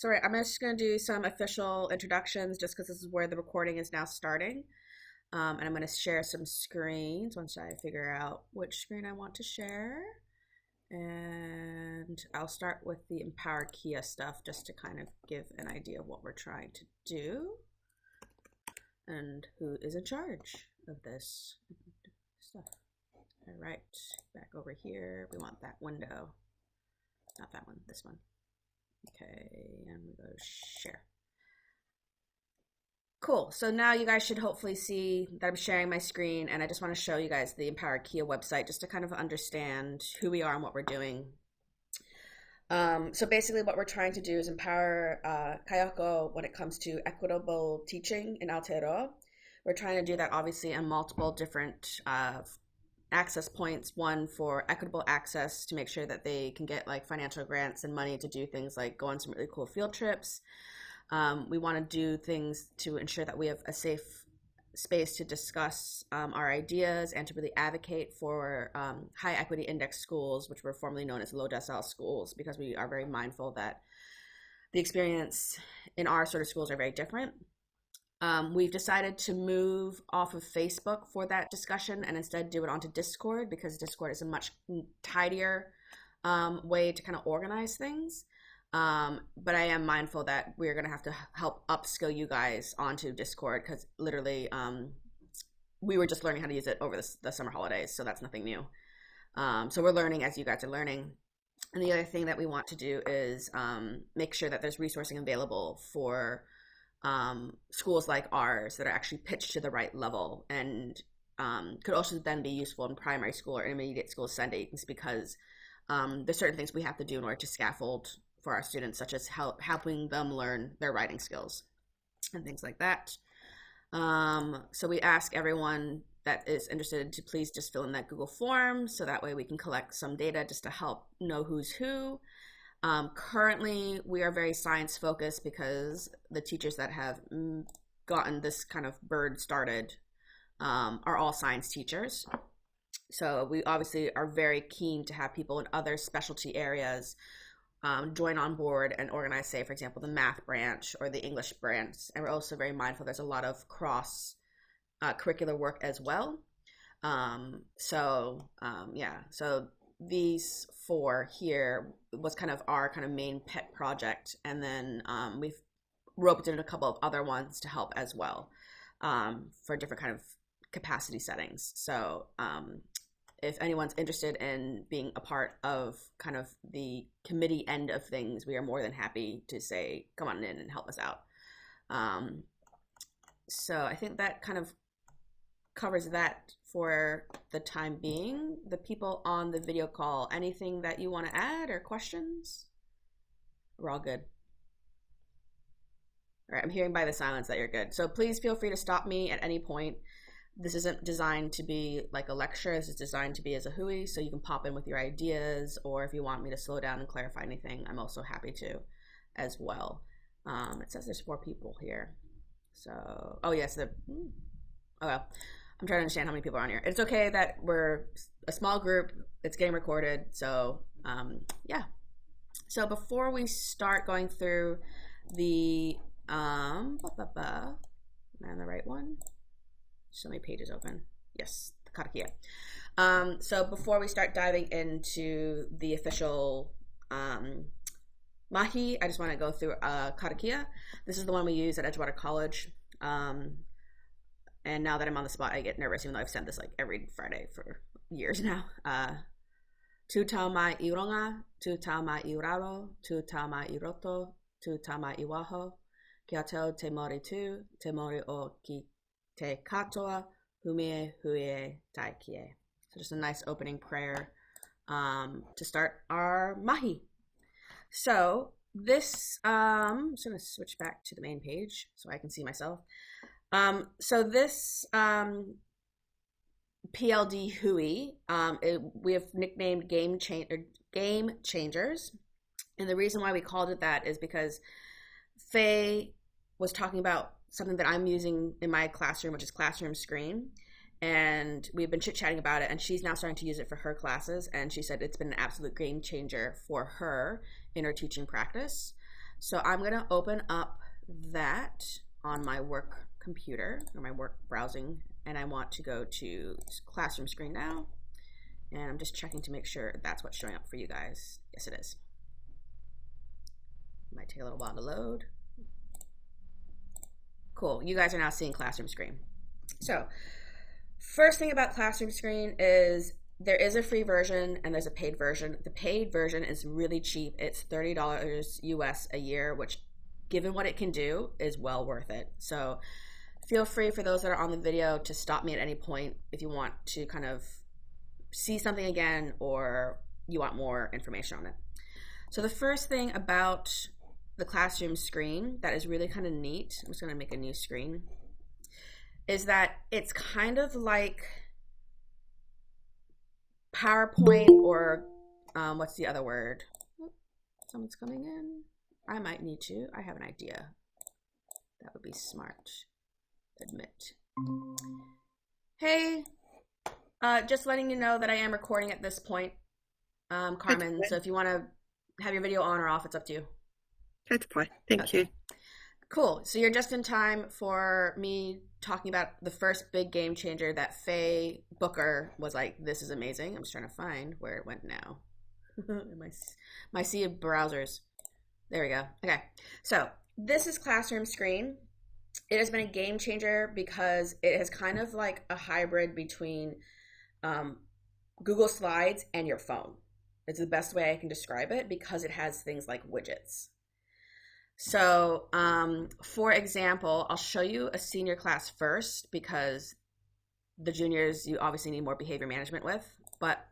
So right, I'm just going to do some official introductions just because this is where the recording is now starting. And I'm going to share some screens once I figure out which screen I want to share. And I'll start with the Empower KEA stuff just to kind of give an idea of what we're trying to do and who is in charge of this stuff. All right, back over here. We want that window, not that one, this one. Okay, and we go share. Cool, so now you guys should hopefully see that I'm sharing my screen, and I just want to show you guys the Empower KEA website just to kind of understand who we are and what we're doing. So basically what we're trying to do is empower Kayako when it comes to equitable teaching in Aotearoa. We're trying to do that obviously on multiple different access points. One for equitable access to make sure that they can get like financial grants and money to do things like go on some really cool field trips. We want to do things to ensure that we have a safe space to discuss our ideas and to really advocate for high equity index schools, which were formerly known as low decile schools, because we are very mindful that the experience in our sort of schools are very different. We've decided to move off of Facebook for that discussion and instead do it onto Discord, because Discord is a much tidier way to kind of organize things. But I am mindful that we're going to have to help upskill you guys onto Discord, because literally we were just learning how to use it over the summer holidays, so that's nothing new. So we're learning as you guys are learning. And the other thing that we want to do is make sure that there's resourcing available for schools like ours that are actually pitched to the right level and could also then be useful in primary school or intermediate school settings, because there's certain things we have to do in order to scaffold for our students, such as helping them learn their writing skills and things like that. So we ask everyone that is interested to please just fill in that Google form, so that way we can collect some data just to help know who's who. Currently, we are very science focused because the teachers that have gotten this kind of bird started are all science teachers. So we obviously are very keen to have people in other specialty areas join on board and organize, say, for example, the math branch or the English branch. And we're also very mindful there's a lot of cross curricular work as well. So these four here was kind of our kind of main pet project, and then we've roped in a couple of other ones to help as well for different kind of capacity settings. So if anyone's interested in being a part of kind of the committee end of things, we are more than happy to say, come on in and help us out. So I think that kind of covers that for the time being. The people on the video call, anything that you want to add or questions? We're all good. All right, I'm hearing by the silence that you're good. So please feel free to stop me at any point. This isn't designed to be like a lecture. This is designed to be as a Hui, so you can pop in with your ideas, or if you want me to slow down and clarify anything, I'm also happy to as well. It says there's 4 people here. So, oh yes, oh well. I'm trying to understand how many people are on here. It's okay that we're a small group. It's getting recorded. So yeah. So before we start going through the, am I on the right one? So many pages open. Yes, the karakia. So before we start diving into the official mahi, I just want to go through karakia. This is the one we use at Edgewater College. And now that I'm on the spot, I get nervous, even though I've sent this like every Friday for years now. Tu tauma I ronga, tu tauma I uraro, tu tauma I roto, tu tauma I waho, kia teo te mori tu, te mori o ki te katoa, humie huie tai kie. So just a nice opening prayer to start our mahi. So this, I'm just going to switch back to the main page so I can see myself. So this PLD Hui, we have nicknamed Game Changers. And the reason why we called it that is because Faye was talking about something that I'm using in my classroom, which is Classroomscreen. And we've been chit-chatting about it, and she's now starting to use it for her classes. And she said it's been an absolute game changer for her in her teaching practice. So I'm going to open up that on my work computer or my work browsing, and I want to go to Classroomscreen now. And I'm just checking to make sure that's what's showing up for you guys. Yes, it is. Might take a little while to load. Cool, you guys are now seeing Classroomscreen. So first thing about Classroomscreen is there is a free version and there's a paid version. The paid version is really cheap. It's $30 US a year, which given what it can do is well worth it. So feel free for those that are on the video to stop me at any point if you want to kind of see something again or you want more information on it. So the first thing about the Classroomscreen that is really kind of neat, I'm just going to make a new screen, is that it's kind of like PowerPoint or what's the other word? Someone's coming in. I might need to. I have an idea. That would be smart. Admit. Hey, just letting you know that I am recording at this point, Carmen. So if you want to have your video on or off, it's up to you. That's fine. Thank you. Cool. So you're just in time for me talking about the first big game changer that Faye Booker was like, this is amazing. I'm just trying to find where it went now. my sea of browsers. There we go. Okay. So this is Classroomscreen. It has been a game changer because it is kind of like a hybrid between Google Slides and your phone. It's the best way I can describe it because it has things like widgets. So for example, I'll show you a senior class first because the juniors you obviously need more behavior management with. But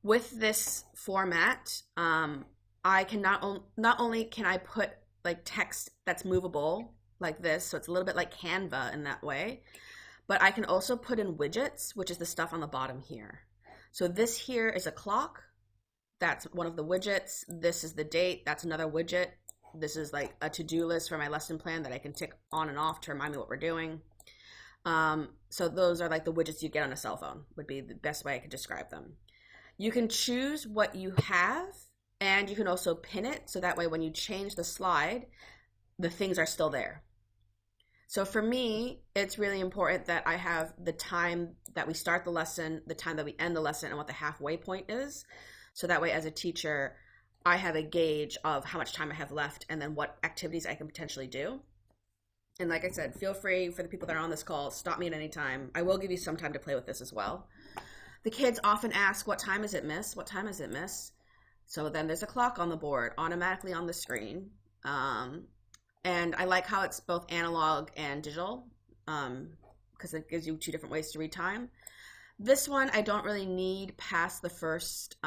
with this format, I can not only can I put like text that's movable like this, so it's a little bit like Canva in that way, but I can also put in widgets, which is the stuff on the bottom here. So this here is a clock. That's one of the widgets. This is the date. That's another widget. This is like a to-do list for my lesson plan that I can tick on and off to remind me what we're doing. So those are like the widgets you get on a cell phone, would be the best way I could describe them. You can choose what you have, and you can also pin it, so that way when you change the slide, the things are still there. So for me, it's really important that I have the time that we start the lesson, the time that we end the lesson, and what the halfway point is. So that way as a teacher, I have a gauge of how much time I have left and then what activities I can potentially do. And like I said, feel free for the people that are on this call, stop me at any time. I will give you some time to play with this as well. The kids often ask, what time is it, miss? What time is it, miss? So then there's a clock on the board, automatically on the screen. And I like how it's both analog and digital because it gives you two different ways to read time. This one, I don't really need past the first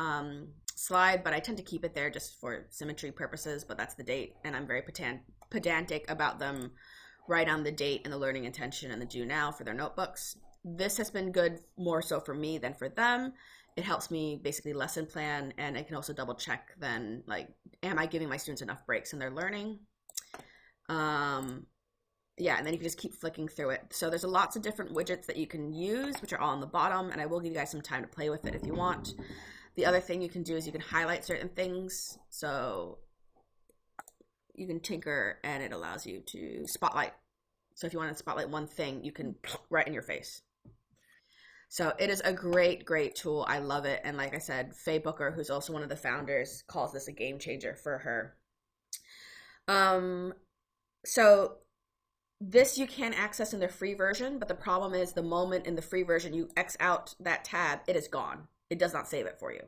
slide, but I tend to keep it there just for symmetry purposes, but that's the date. And I'm very pedantic about them write on the date and the learning intention and the due now for their notebooks. This has been good more so for me than for them. It helps me basically lesson plan, and I can also double check then, like, am I giving my students enough breaks in their learning? Yeah, and then you can just keep flicking through it. So there's lots of different widgets that you can use, which are all on the bottom, and I will give you guys some time to play with it if you want. The other thing you can do is you can highlight certain things. So you can tinker, and it allows you to spotlight. So if you want to spotlight one thing, you can right in your face. So it is a great, great tool. I love it. And like I said, Faye Booker, who's also one of the founders, calls this a game changer for her. So this you can access in the free version, but the problem is the moment in the free version you X out that tab, it is gone. It does not save it for you.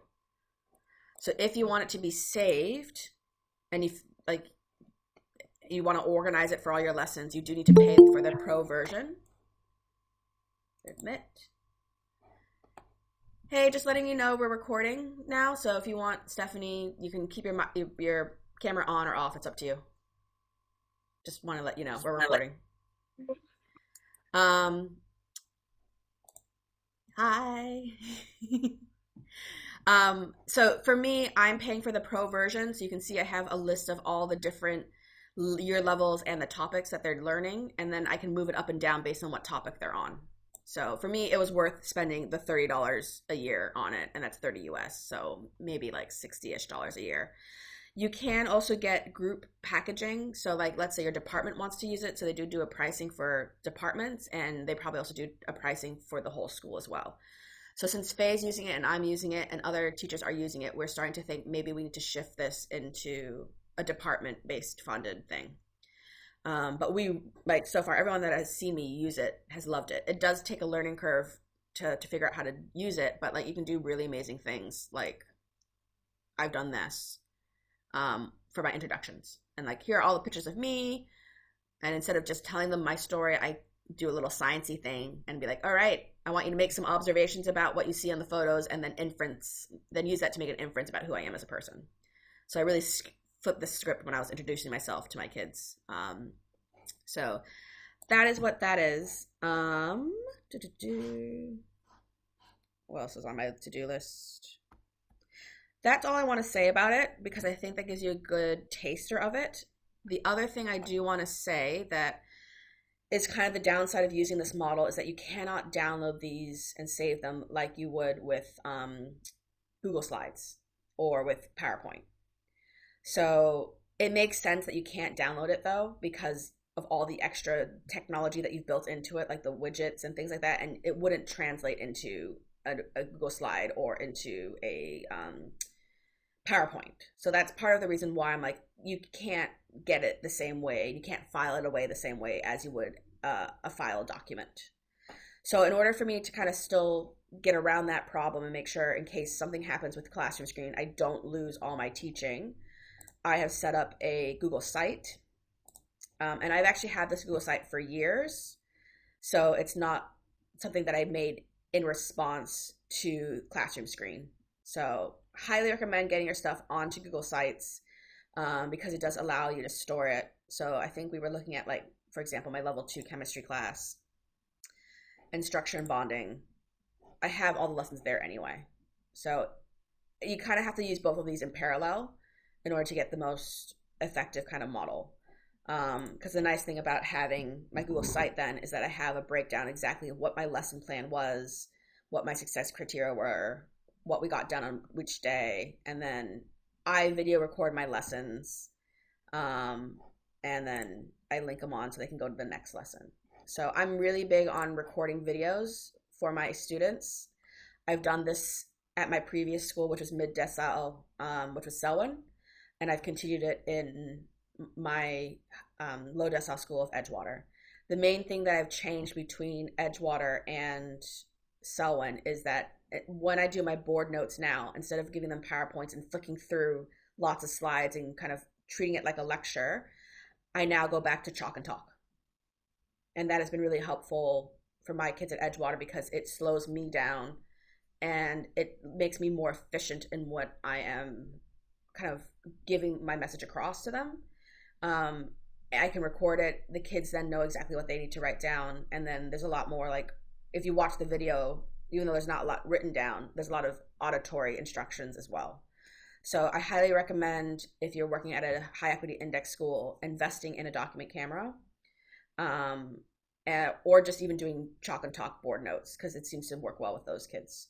So if you want it to be saved, and you want to organize it for all your lessons, you do need to pay for the pro version. Admit. Hey, just letting you know we're recording now, so if you want, Stephanie, you can keep your camera on or off. It's up to you. Just want to let you know we're recording. Hi. So for me, I'm paying for the pro version, so you can see I have a list of all the different year levels and the topics that they're learning, and then I can move it up and down based on what topic they're on. So for me, it was worth spending the $30 a year on it, and that's 30 US, so maybe like $60-ish a year. You can also get group packaging. So like, let's say your department wants to use it. So they do a pricing for departments, and they probably also do a pricing for the whole school as well. So since Faye's using it and I'm using it and other teachers are using it, we're starting to think maybe we need to shift this into a department-based funded thing. But we, like, so far, everyone that has seen me use it has loved it. It does take a learning curve to figure out how to use it, but like you can do really amazing things. Like I've done this for my introductions, and like here are all the pictures of me. And instead of just telling them my story, I do a little sciencey thing and be like, all right, I want you to make some observations about what you see on the photos, and then then use that to make an inference about who I am as a person. So I really flipped the script when I was introducing myself to my kids. So that is what that is. What else is on my to-do list? That's all I want to say about it, because I think that gives you a good taster of it. The other thing I do want to say that is kind of the downside of using this model is that you cannot download these and save them like you would with Google Slides or with PowerPoint. So it makes sense that you can't download it though, because of all the extra technology that you've built into it, like the widgets and things like that, and it wouldn't translate into a Google Slide or into a PowerPoint. So that's part of the reason why I'm like, you can't get it the same way. You can't file it away the same way as you would a file document. So in order for me to kind of still get around that problem and make sure in case something happens with Classroomscreen, I don't lose all my teaching, I have set up a Google site. And I've actually had this Google site for years. So it's not something that I made in response to Classroomscreen. So highly recommend getting your stuff onto Google Sites because it does allow you to store it. So I think we were looking at, like, for example, my level 2 chemistry class and structure and bonding. I have all the lessons there anyway. So you kind of have to use both of these in parallel in order to get the most effective kind of model. Because the nice thing about having my Google site then is that I have a breakdown exactly of what my lesson plan was, what my success criteria were, what we got done on which day, and then I video record my lessons, and then I link them on so they can go to the next lesson. So I'm really big on recording videos for my students. I've done this at my previous school, which was mid-decile, which was Selwyn, and I've continued it in my low decile school of Edgewater. The main thing that I've changed between Edgewater and Selwyn is that when I do my board notes now, instead of giving them PowerPoints and flicking through lots of slides and kind of treating it like a lecture, I now go back to chalk and talk. And that has been really helpful for my kids at Edgewater because it slows me down and it makes me more efficient in what I am kind of giving my message across to them. I can record it. The kids then know exactly what they need to write down. And then there's a lot more, like, if you watch the video, even though there's not a lot written down, there's a lot of auditory instructions as well. So I highly recommend, if you're working at a high equity index school, investing in a document camera, or just even doing chalk and talk board notes, because it seems to work well with those kids.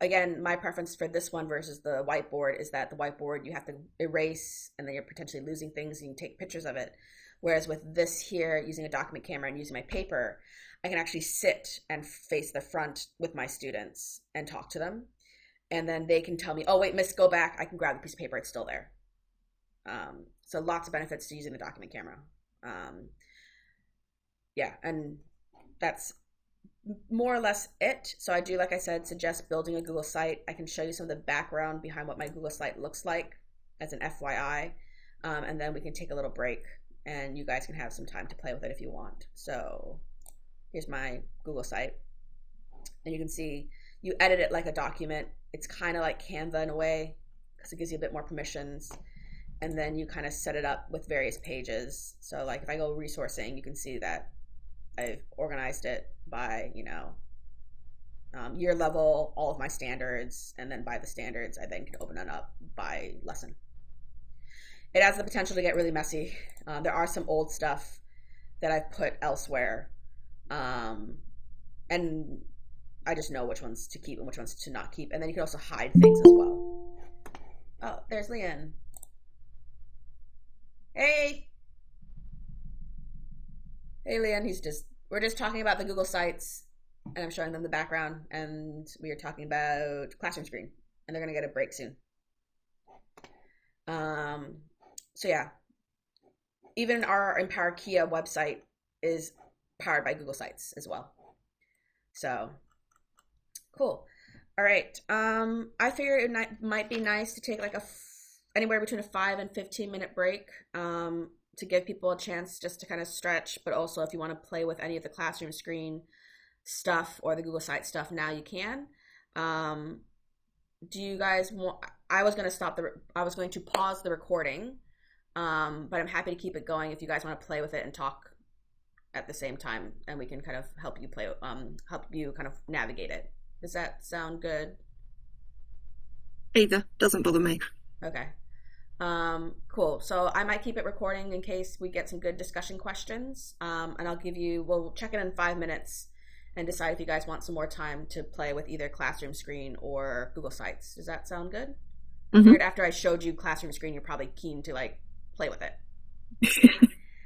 Again, my preference for this one versus the whiteboard is that the whiteboard you have to erase and then you're potentially losing things and you take pictures of it. Whereas with this here, using a document camera and using my paper, I can actually sit and face the front with my students and talk to them. And then they can tell me, oh, wait, miss, go back. I can grab the piece of paper. It's still there. So lots of benefits to using the document camera. Yeah, and that's more or less it. So I do, like I said, suggest building a Google site. I can show you some of the background behind what my Google site looks like as an FYI. And then we can take a little break and you guys can have some time to play with it if you want. So here's my Google site. And you can see you edit it like a document. It's kind of like Canva in a way because it gives you a bit more permissions. And then you kind of set it up with various pages. So like if I go resourcing, you can see that I've organized it by, year level, all of my standards, and then by the standards, I then can open it up by lesson. It has the potential to get really messy. There are some old stuff that I've put elsewhere, and I just know which ones to keep and which ones to not keep. And then you can also hide things as well. Oh, there's Leanne. Hey, hey, Leanne. We're just talking about the Google Sites, and I'm showing them the background, and we are talking about Classroomscreen, and they're gonna get a break soon. Um, so yeah, even our Empower KEA website is powered by Google Sites as well. So cool. All right. I figure might be nice to take like anywhere between a 5 and 15 minute break. To give people a chance just to kind of stretch, but also if you want to play with any of the classroom screen stuff or the Google Site stuff, now you can. Um, do you guys want? I was going to pause the recording, but I'm happy to keep it going if you guys want to play with it and talk at the same time, and we can kind of help you kind of navigate it. Does that sound good? Either doesn't bother me. Okay. Cool. So I might keep it recording in case we get some good discussion questions. And we'll check it in 5 minutes and decide if you guys want some more time to play with either Classroom Screen or Google Sites. Does that sound good? I Mm-hmm. figured after I showed you Classroom Screen, you're probably keen to like play with it.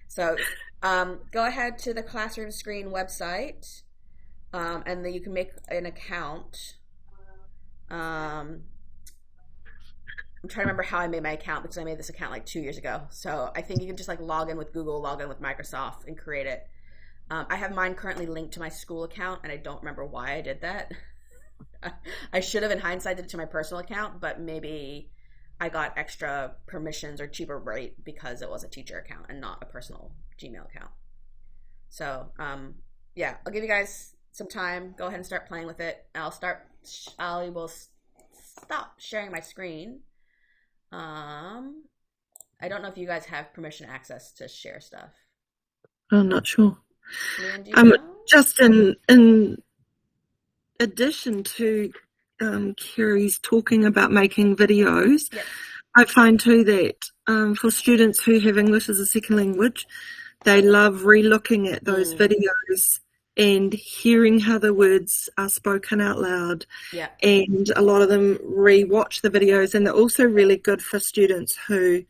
So go ahead to the Classroom Screen website, and then you can make an account. Um, I'm trying to remember how I made my account because I made this account like 2 years ago. So I think you can just like log in with Google, log in with Microsoft, and create it. I have mine currently linked to my school account, and I don't remember why I did that. I should have, in hindsight, did it to my personal account, but maybe I got extra permissions or cheaper rate because it was a teacher account and not a personal Gmail account. So, yeah, I'll give you guys some time. Go ahead and start playing with it. I will stop sharing my screen. I don't know if you guys have permission access to share stuff. I'm not sure. Leanne, do you know? Just in addition to Keri's talking about making videos, Yep. I find too that for students who have English as a second language, they love re-looking at those videos and hearing how the words are spoken out loud. Yeah. And a lot of them re-watch the videos, and they're also really good for students who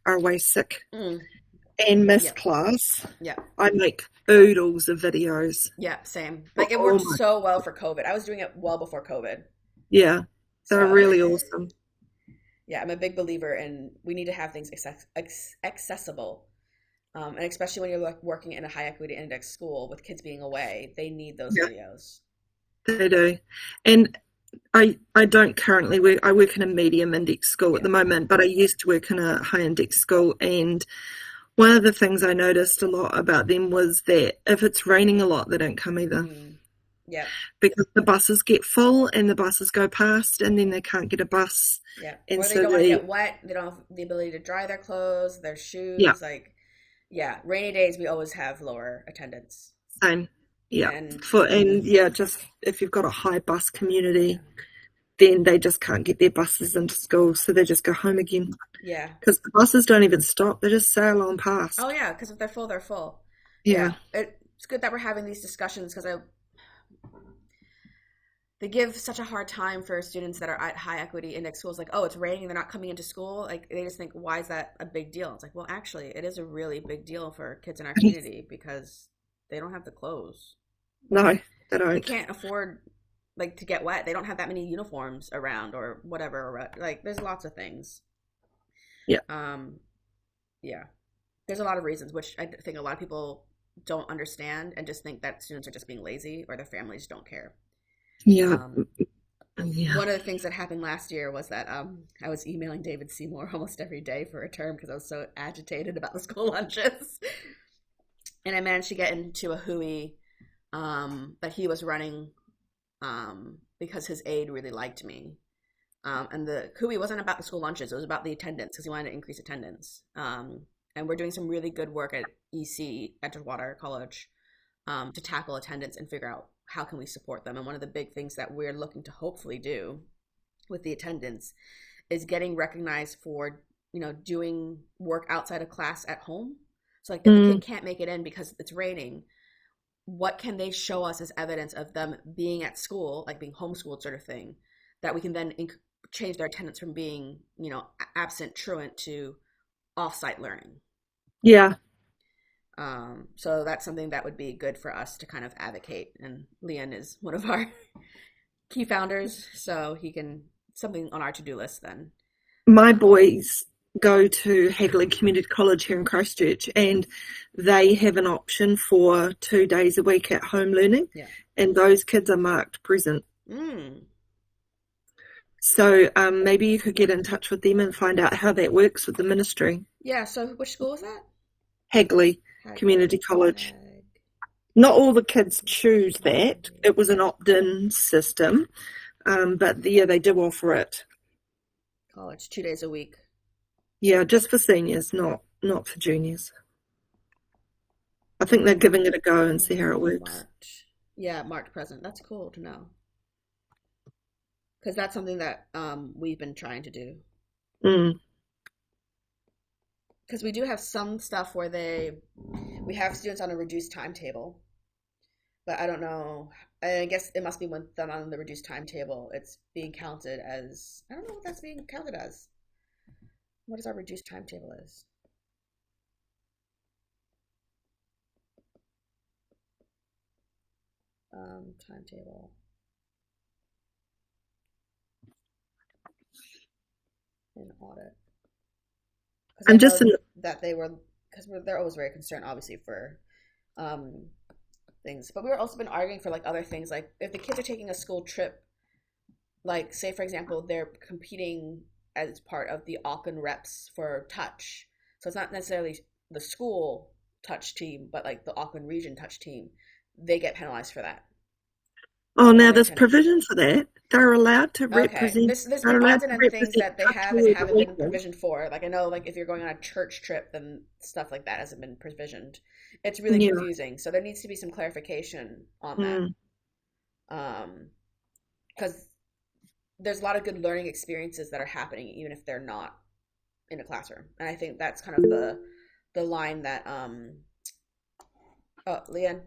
are away sick and miss Yep. class. Yeah. I make oodles of videos. Yeah, same. Like it worked so well for COVID. I was doing it well before COVID. Yeah, they're So really awesome. yeah, I'm a big believer in we need to have things accessible. And especially when you're like working in a high equity index school with kids being away, they need those videos. They do. And I don't currently work. I work in a medium index school at the moment, but I used to work in a high index school, and one of the things I noticed a lot about them was that if it's raining a lot, they don't come either. Yeah. Because the buses get full and the buses go past, and then they can't get a bus. Yeah. And or they so don't want to get wet. They don't have the ability to dry their clothes, their shoes. Yeah. Like, yeah, rainy days we always have lower attendance. Same. Yeah. And just if you've got a high bus community, then they just can't get their buses into school, so they just go home again. Yeah. Because the buses don't even stop; they just sail on past. Oh yeah, because if they're full, they're full. Yeah. It's good that we're having these discussions because they give such a hard time for students that are at high equity index schools. Like, oh, it's raining, they're not coming into school. Like, they just think, why is that a big deal? It's like, well, actually, it is a really big deal for kids in our community because they don't have the clothes. No, they don't. They can't afford like to get wet. They don't have that many uniforms around or whatever. Like, there's lots of things. Yeah. Yeah. There's a lot of reasons, which I think a lot of people don't understand and just think that students are just being lazy or their families don't care. Yeah. One of the things that happened last year was that I was emailing David Seymour almost every day for a term because I was so agitated about the school lunches. And I managed to get into a Hui that he was running because his aide really liked me. And the Hui wasn't about the school lunches. It was about the attendance because he wanted to increase attendance. And we're doing some really good work at EC, Edgewater College, to tackle attendance and figure out how can we support them. And one of the big things that we're looking to hopefully do with the attendance is getting recognized for, doing work outside of class at home. So like if the kid can't make it in because it's raining, what can they show us as evidence of them being at school, like being homeschooled sort of thing, that we can then change their attendance from being, absent truant to off-site learning. Yeah. So that's something that would be good for us to kind of advocate. And Leon is one of our key founders, so he can something on our to-do list then. My boys go to Hagley Community College here in Christchurch, and they have an option for 2 days a week at home learning, Yeah. and those kids are marked present. Mm. So maybe you could get in touch with them and find out how that works with the ministry. Yeah, so which school is that? Hagley Community Hagley. College. Not all the kids choose that. It was an opt-in system, but yeah, they do offer it. College, 2 days a week. Yeah, just for seniors, not for juniors. I think they're giving it a go and see how it works. Marked. Yeah, marked present. That's cool to know. Because that's something that we've been trying to do. Mm. Because we do have some stuff where we have students on a reduced timetable, but I don't know. I guess it must be when done on the reduced timetable, it's being counted as, I don't know what that's being counted as. What is our reduced timetable is? Timetable. In audit. Because I And just know that they were, because they're always very concerned, obviously, for things. But we were also been arguing for like other things, like if the kids are taking a school trip, like say for example, they're competing as part of the Auckland reps for touch. So it's not necessarily the school touch team, but like the Auckland region touch team. They get penalized for that. oh, now On there's attendance. provision for that. They're allowed to Okay, represent. there's They're been allowed odds to and ends things represent that they touch have all and over haven't the been region. provisioned for. Like I know, like if you're going on a church trip, then stuff like that hasn't been provisioned. It's really Yeah. confusing. So there needs to be some clarification on that. Mm. Because there's a lot of good learning experiences that are happening even if they're not in a classroom. And I think that's kind of the line that oh, Leanne,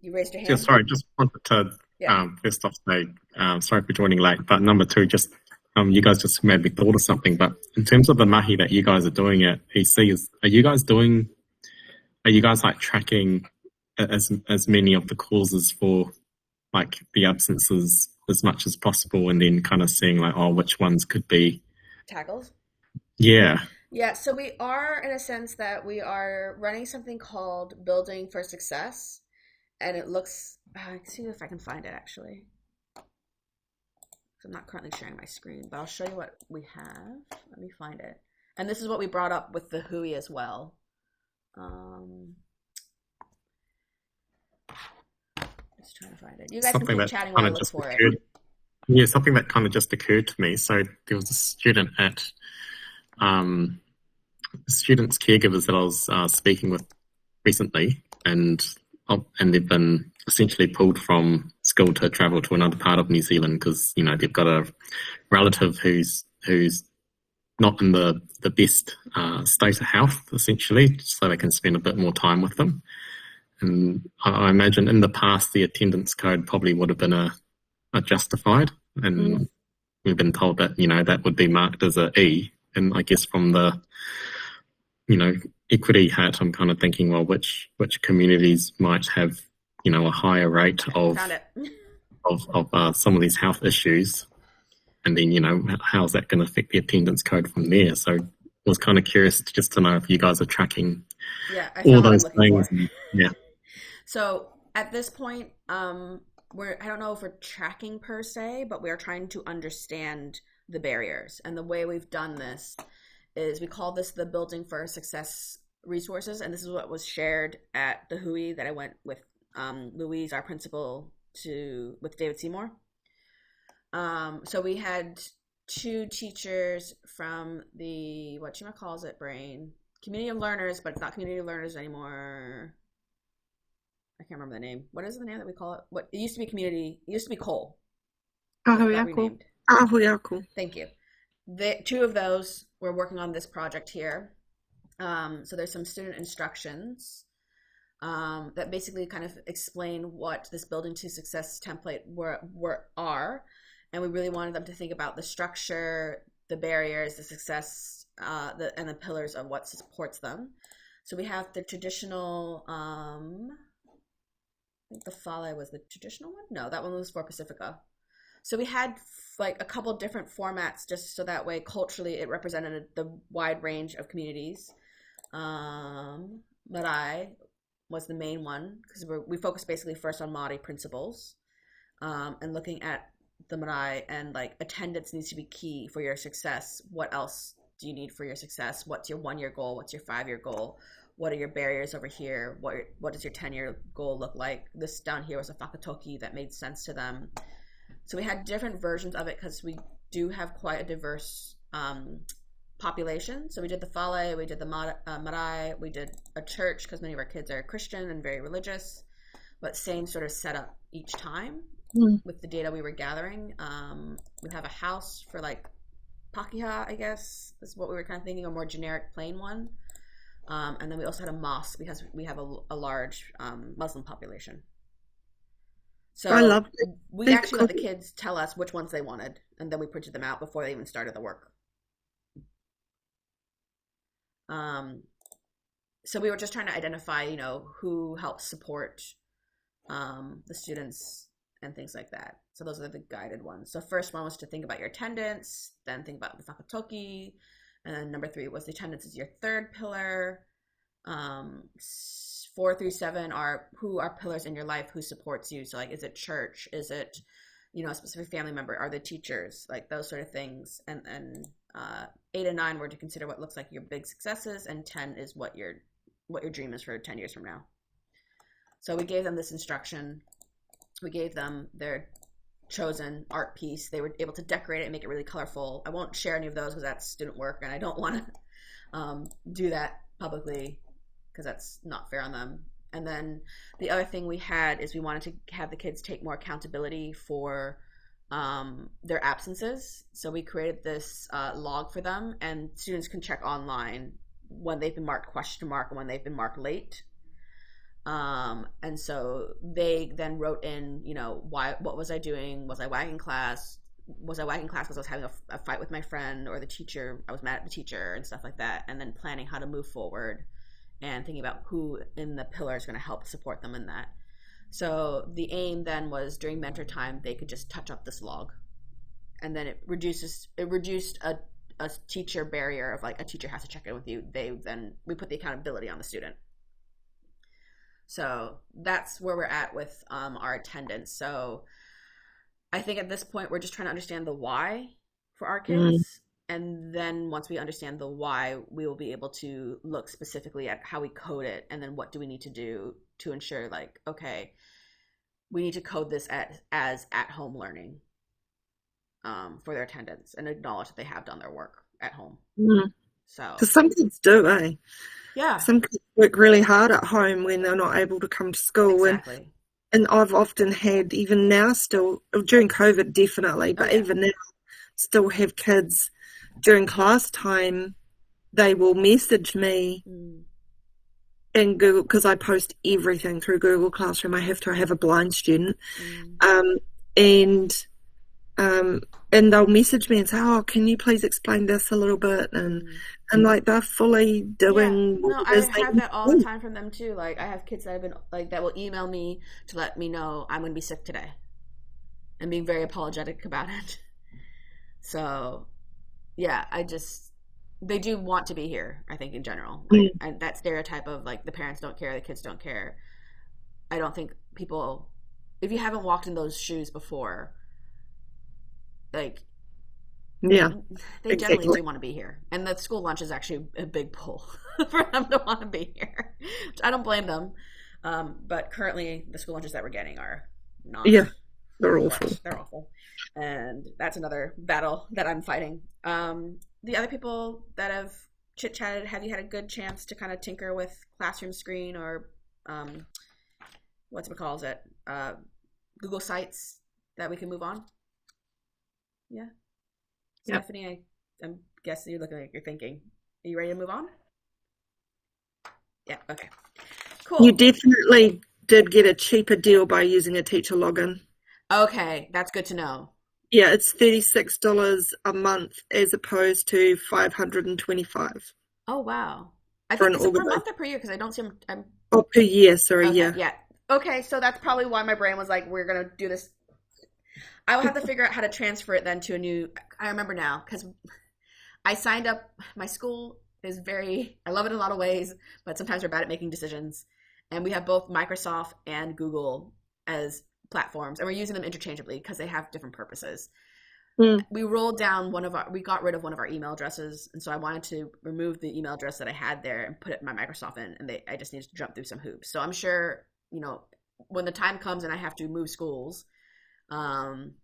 you raised your Yeah, hand? sorry, just wanted to Yeah. first off say sorry for joining late, but number two, just you guys just made me thought of something. But in terms of the mahi that you guys are doing at EC, are you guys like tracking as many of the causes for like the absences as much as possible, and then kind of seeing like, oh, which ones could be Tackles? yeah. Yeah, so we are in a sense that we are running something called Building for Success, and it looks. Let's see if I can find it actually. I'm not currently sharing my screen, but I'll show you what we have. Let me find it. And this is what we brought up with the Hui as well. Just trying to find it. You guys can Something keep that chatting while kind I of look just for it. occurred. Yeah, something that kind of just occurred to me. So there was a student at students' caregivers that I was speaking with recently, and they've been essentially pulled from school to travel to another part of New Zealand because they've got a relative who's not in the best state of health, essentially, so they can spend a bit more time with them. And I imagine in the past the attendance code probably would have been a justified, and we've been told that that would be marked as a E. And I guess from the equity hat, I'm kind of thinking, well, which communities might have a higher rate of Found it. some of these health issues, and then how's that going to affect the attendance code from there? So I was kind of curious just to know if you guys are tracking I all found what I'm those looking things. for. Yeah. So at this point, I don't know if we're tracking per se, but we are trying to understand the barriers. And the way we've done this is we call this the Building for Success resources, and this is what was shared at the Hui that I went with Louise, our principal, with David Seymour. So we had two teachers from the brain community of learners, but it's not community of learners anymore. I can't remember the name. What is the name that we call it? What it used to be community. It used to be Cole. Ahuiako. Ahuiako. Thank you. Two of those were working on this project here. So there's some student instructions that basically kind of explain what this Building to Success template are. and we really wanted them to think about the structure, the barriers, the success, and the pillars of what supports them. So we have the traditional, I think the thali was the traditional one. No, that one was for Pacifica. So we had like a couple different formats just so that way culturally it represented the wide range of communities. Marae was the main one because we focused basically first on Māori principles, and looking at the marae, and like attendance needs to be key for your success. What else do you need for your success? What's your 1-year goal? What's your 5-year goal? What are your barriers over here? What does your 10-year goal look like? This down here was a whakatoki that made sense to them. So we had different versions of it because we do have quite a diverse population. So we did the Fale, we did the Marae, we did a church because many of our kids are Christian and very religious, but same sort of setup each time with the data we were gathering. We have a house for like Pakeha, I guess, is what we were kind of thinking, a more generic plain one. And then we also had a mosque because we have a large Muslim population. So I love it. We actually let the kids tell us which ones they wanted, and then we printed them out before they even started the work. So we were just trying to identify, who helps support the students and things like that. So those are the guided ones. So first one was to think about your attendance, then think about the whakatoki, and then number 3 was the attendance is your third pillar. 4 through 7 are who are pillars in your life, who supports you. So like, is it church? Is it, a specific family member? Are the teachers? Like those sort of things. And 8 and 9 were to consider what looks like your big successes, and 10 is what your dream is for 10 years from now. So we gave them this instruction. We gave them their chosen art piece. They were able to decorate it and make it really colorful. I won't share any of those because that's student work, and I don't want to do that publicly because that's not fair on them. And then the other thing we had is we wanted to have the kids take more accountability for their absences. So we created this log for them, and students can check online when they've been marked ? And when they've been marked late. And so they then wrote in, what was I doing? Was I wagging class? Was I wagging class because I was having a fight with my friend or the teacher? I was mad at the teacher and stuff like that. And then planning how to move forward and thinking about who in the pillar is going to help support them in that. So the aim then was during mentor time, they could just touch up this log. And then it reduced a teacher barrier of like a teacher has to check in with you. We put the accountability on the student. So that's where we're at with our attendance. So I think at this point, we're just trying to understand the why for our kids. And then once we understand the why, we will be able to look specifically at how we code it. And then what do we need to do to ensure like, okay, we need to code this as at-home learning for their attendance and acknowledge that they have done their work at home. So, because some kids do, eh? Yeah. Some kids work really hard at home when they're not able to come to school. Exactly. And I've often had, even now still, during COVID definitely, but even now, still have kids during class time, they will message me in Google, because I post everything through Google Classroom. I have to have a blind student. And they'll message me and say, oh, can you please explain this a little bit? And like they're fully doing No, I have that all the time from them too. Like I have kids that have been like that will email me to let me know I'm going to be sick today and being very apologetic about it. So yeah, they do want to be here, I think, in general. Like, and that stereotype of like the parents don't care, the kids don't care. I don't think people, if you haven't walked in those shoes before, like, they generally do want to be here. And the school lunch is actually a big pull for them to want to be here. I don't blame them. But currently the school lunches that we're getting are not. Yeah, they're awful. They're awful. And that's another battle that I'm fighting. The other people that have chit-chatted, have you had a good chance to kind of tinker with Classroomscreen or Google Sites that we can move on? Yeah. Yep. Stephanie, I'm guessing you're looking like you're thinking. Are you ready to move on? Yeah, okay. Cool. You definitely did get a cheaper deal by using a teacher login. Okay, that's good to know. Yeah, it's $36 a month as opposed to 525 Oh wow. I for think an is it per organized. month or per year? Because I don't see them. I'm Oh, per year, sorry, okay. yeah. Yeah. Okay, so that's probably why my brain was like, we're gonna do this. I will have to figure out how to transfer it then to a new. I remember now because I signed up. My school is very. I love it in a lot of ways, but sometimes we're bad at making decisions. And we have both Microsoft and Google as platforms, and we're using them interchangeably because they have different purposes. Mm, We got rid of one of our email addresses, and so I wanted to remove the email address that I had there and put it in my Microsoft in, and I just needed to jump through some hoops. So I'm sure, when the time comes and I have to move schools, um,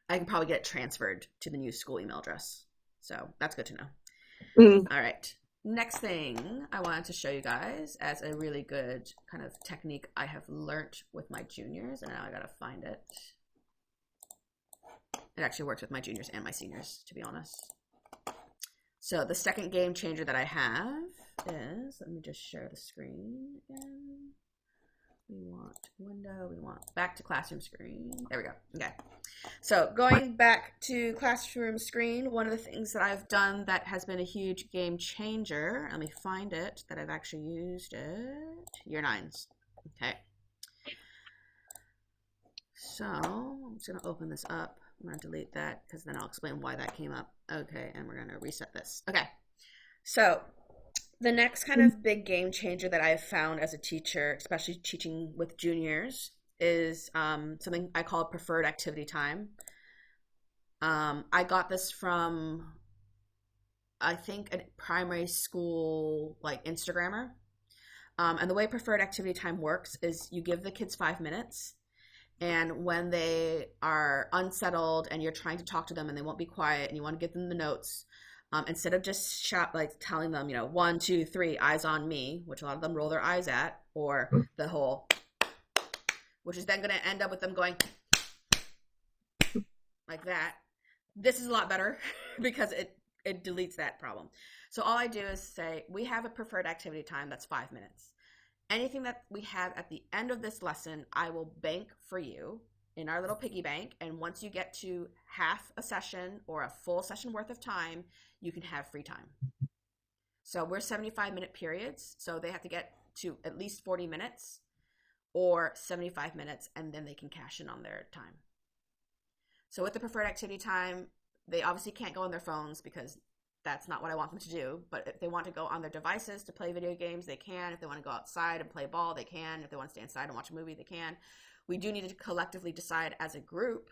I can probably get it transferred to the new school email address. So that's good to know. mm. All right. Next thing I wanted to show you guys as a really good kind of technique I have learned with my juniors, and now I gotta find it. It actually works with my juniors and my seniors, to be honest. So the second game changer that I have is, let me just share the screen again. We want window, we want back to classroom screen. There we go. Okay. So going back to classroom screen, one of the things that I've done that has been a huge game changer, let me find it, that I've actually used it, year nines. Okay. So I'm just gonna open this up. I'm gonna delete that because then I'll explain why that came up. Okay, and we're gonna reset this. Okay. So the next kind of big game changer that I've found as a teacher, especially teaching with juniors, is something I call preferred activity time. I got this from, I think, a primary school like Instagrammer. And the way preferred activity time works is you give the kids 5 minutes, and when they are unsettled and you're trying to talk to them and they won't be quiet and you want to give them the notes, instead of just telling them, 1, 2, 3, eyes on me, which a lot of them roll their eyes at, or the whole, which is then going to end up with them going like that. This is a lot better because it deletes that problem. So all I do is say, we have a preferred activity time that's 5 minutes. Anything that we have at the end of this lesson, I will bank for you in our little piggy bank. And once you get to half a session or a full session worth of time, you can have free time. So we're 75-minute periods. So they have to get to at least 40 minutes or 75 minutes, and then they can cash in on their time. So with the preferred activity time, they obviously can't go on their phones because that's not what I want them to do. But if they want to go on their devices to play video games, they can. If they want to go outside and play ball, they can. If they want to stay inside and watch a movie, they can. We do need to collectively decide as a group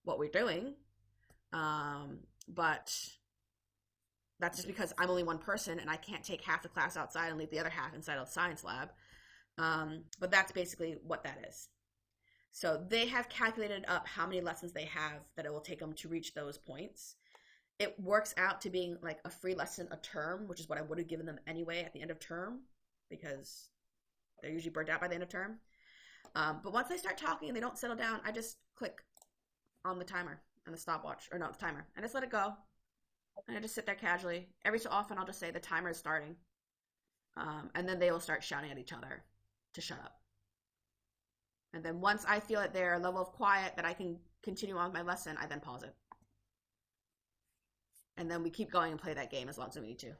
what we're doing. But that's just because I'm only one person and I can't take half the class outside and leave the other half inside of the science lab. But that's basically what that is. So they have calculated up how many lessons they have that it will take them to reach those points. It works out to being like a free lesson a term, which is what I would have given them anyway at the end of term, because they're usually burnt out by the end of term. But once they start talking and they don't settle down, I just click on the timer and the stopwatch, or no, the timer, and just let it go. And I just sit there casually. Every so often, I'll just say the timer is starting. And then they will start shouting at each other to shut up. And then once I feel at their level of quiet that I can continue on with my lesson, I then pause it. And then we keep going and play that game as long as we need to.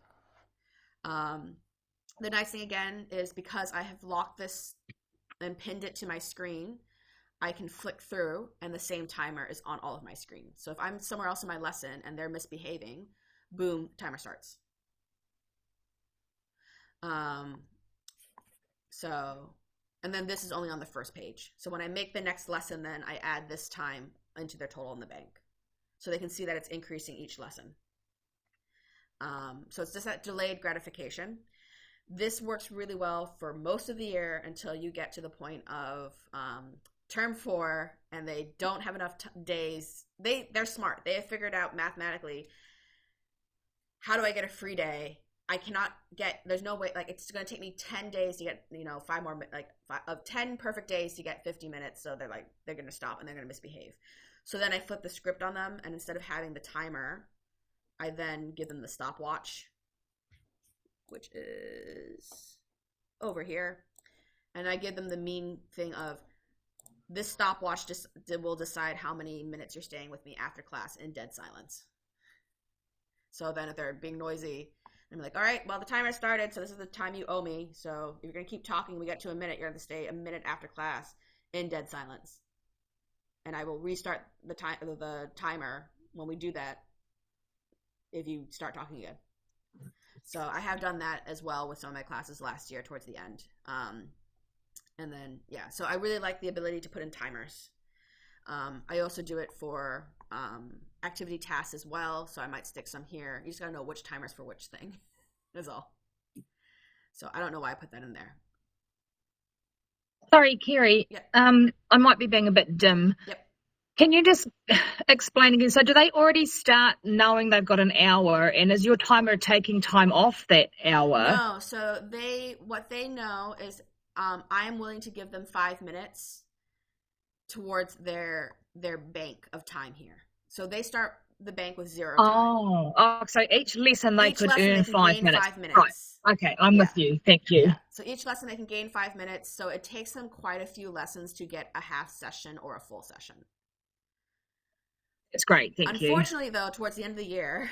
The nice thing again is because I have locked this and pinned it to my screen, I can flick through and the same timer is on all of my screens. So if I'm somewhere else in my lesson and they're misbehaving, boom, timer starts. And then this is only on the first page. So when I make the next lesson, then I add this time into their total in the bank. So they can see that it's increasing each lesson. So it's just that delayed gratification. This works really well for most of the year until you get to the point of term 4 and they don't have enough days. They're smart. They have figured out mathematically, how do I get a free day? I cannot get, there's no way, like it's going to take me 10 days to get, 5 more, like 10 perfect days to get 50 minutes. So they're going to stop and they're going to misbehave. So then I flip the script on them, and instead of having the timer, I then give them the stopwatch, which is over here. And I give them the mean thing of This stopwatch just will decide how many minutes you're staying with me after class in dead silence. So then if they're being noisy, I'm like, all right, well, the timer started, so this is the time you owe me. So if you're going to keep talking, we get to a minute, you're going to stay a minute after class in dead silence. And I will restart the timer when we do that if you start talking again. So I have done that as well with some of my classes last year towards the end. And then, yeah, so I really like the ability to put in timers. I also do it for activity tasks as well, so I might stick some here. You just gotta know which timer's for which thing, is all. So I don't know why I put that in there. Sorry, Keri, Yep. I might be being a bit dim. Yep. Can you just explain again? So do they already start knowing they've got an hour, and is your timer taking time off that hour? No, so what they know is I am willing to give them 5 minutes towards their bank of time here. So they start the bank with 0 time. Oh, so each lesson they could earn 5 minutes. 5 minutes. Right. Okay, I'm with you. Thank you. Yeah. So each lesson they can gain 5 minutes. So it takes them quite a few lessons to get a half session or a full session. It's great. Thank you. Unfortunately, though, towards the end of the year,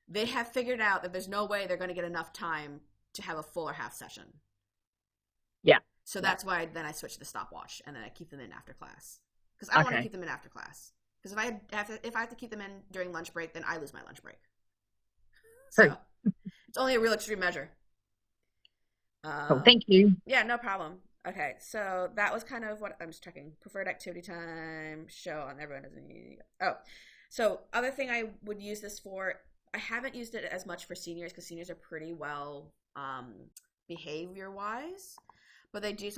they have figured out that there's no way they're going to get enough time to have a full or half session. Yeah. So that's why then I switch to the stopwatch and then I keep them in after class. Because I don't want to keep them in after class. Because if I have to keep them in during lunch break, then I lose my lunch break. So it's only a real extreme measure. Cool. Thank you. Yeah, no problem. Okay, so that was kind of what I'm just checking. Preferred activity time, show on everyone doesn't need. Oh, so other thing I would use this for, I haven't used it as much for seniors because seniors are pretty well behavior-wise, but they do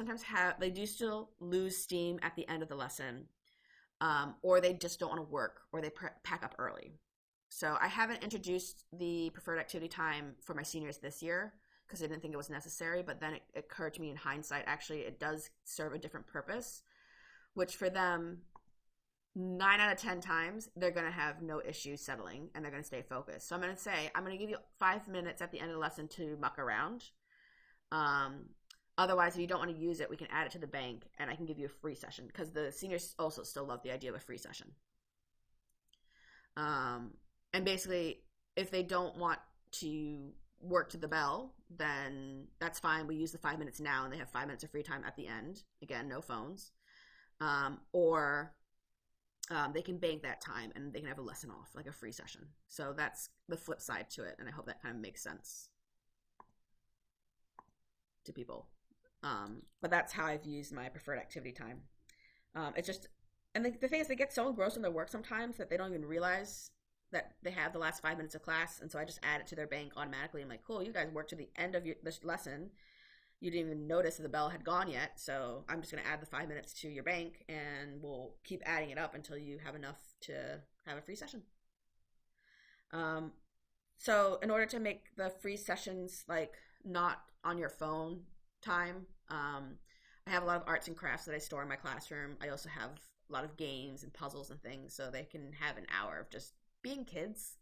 still lose steam at the end of the lesson, or they just don't want to work, or they pack up early. So I haven't introduced the preferred activity time for my seniors this year because I didn't think it was necessary, but then it occurred to me in hindsight, actually, it does serve a different purpose, which for them, 9 out of 10 times, they're going to have no issue settling and they're going to stay focused. So I'm going to say, I'm going to give you 5 minutes at the end of the lesson to muck around. Otherwise, if you don't want to use it, we can add it to the bank and I can give you a free session because the seniors also still love the idea of a free session. And basically, if they don't want to work to the bell, then that's fine. We use the 5 minutes now and they have 5 minutes of free time at the end. Again, no phones. Or they can bank that time and they can have a lesson off, like a free session. So that's the flip side to it, and I hope that kind of makes sense to people. But that's how I've used my preferred activity time. It's just, and the thing is, they get so engrossed in their work sometimes that they don't even realize that they have the last 5 minutes of class, and so I just add it to their bank automatically. I'm like, cool, you guys worked to the end of this lesson. You didn't even notice that the bell had gone yet, so I'm just going to add the 5 minutes to your bank, and we'll keep adding it up until you have enough to have a free session. So in order to make the free sessions like not on your phone time, I have a lot of arts and crafts that I store in my classroom. I also have a lot of games and puzzles and things, so they can have an hour of just being kids,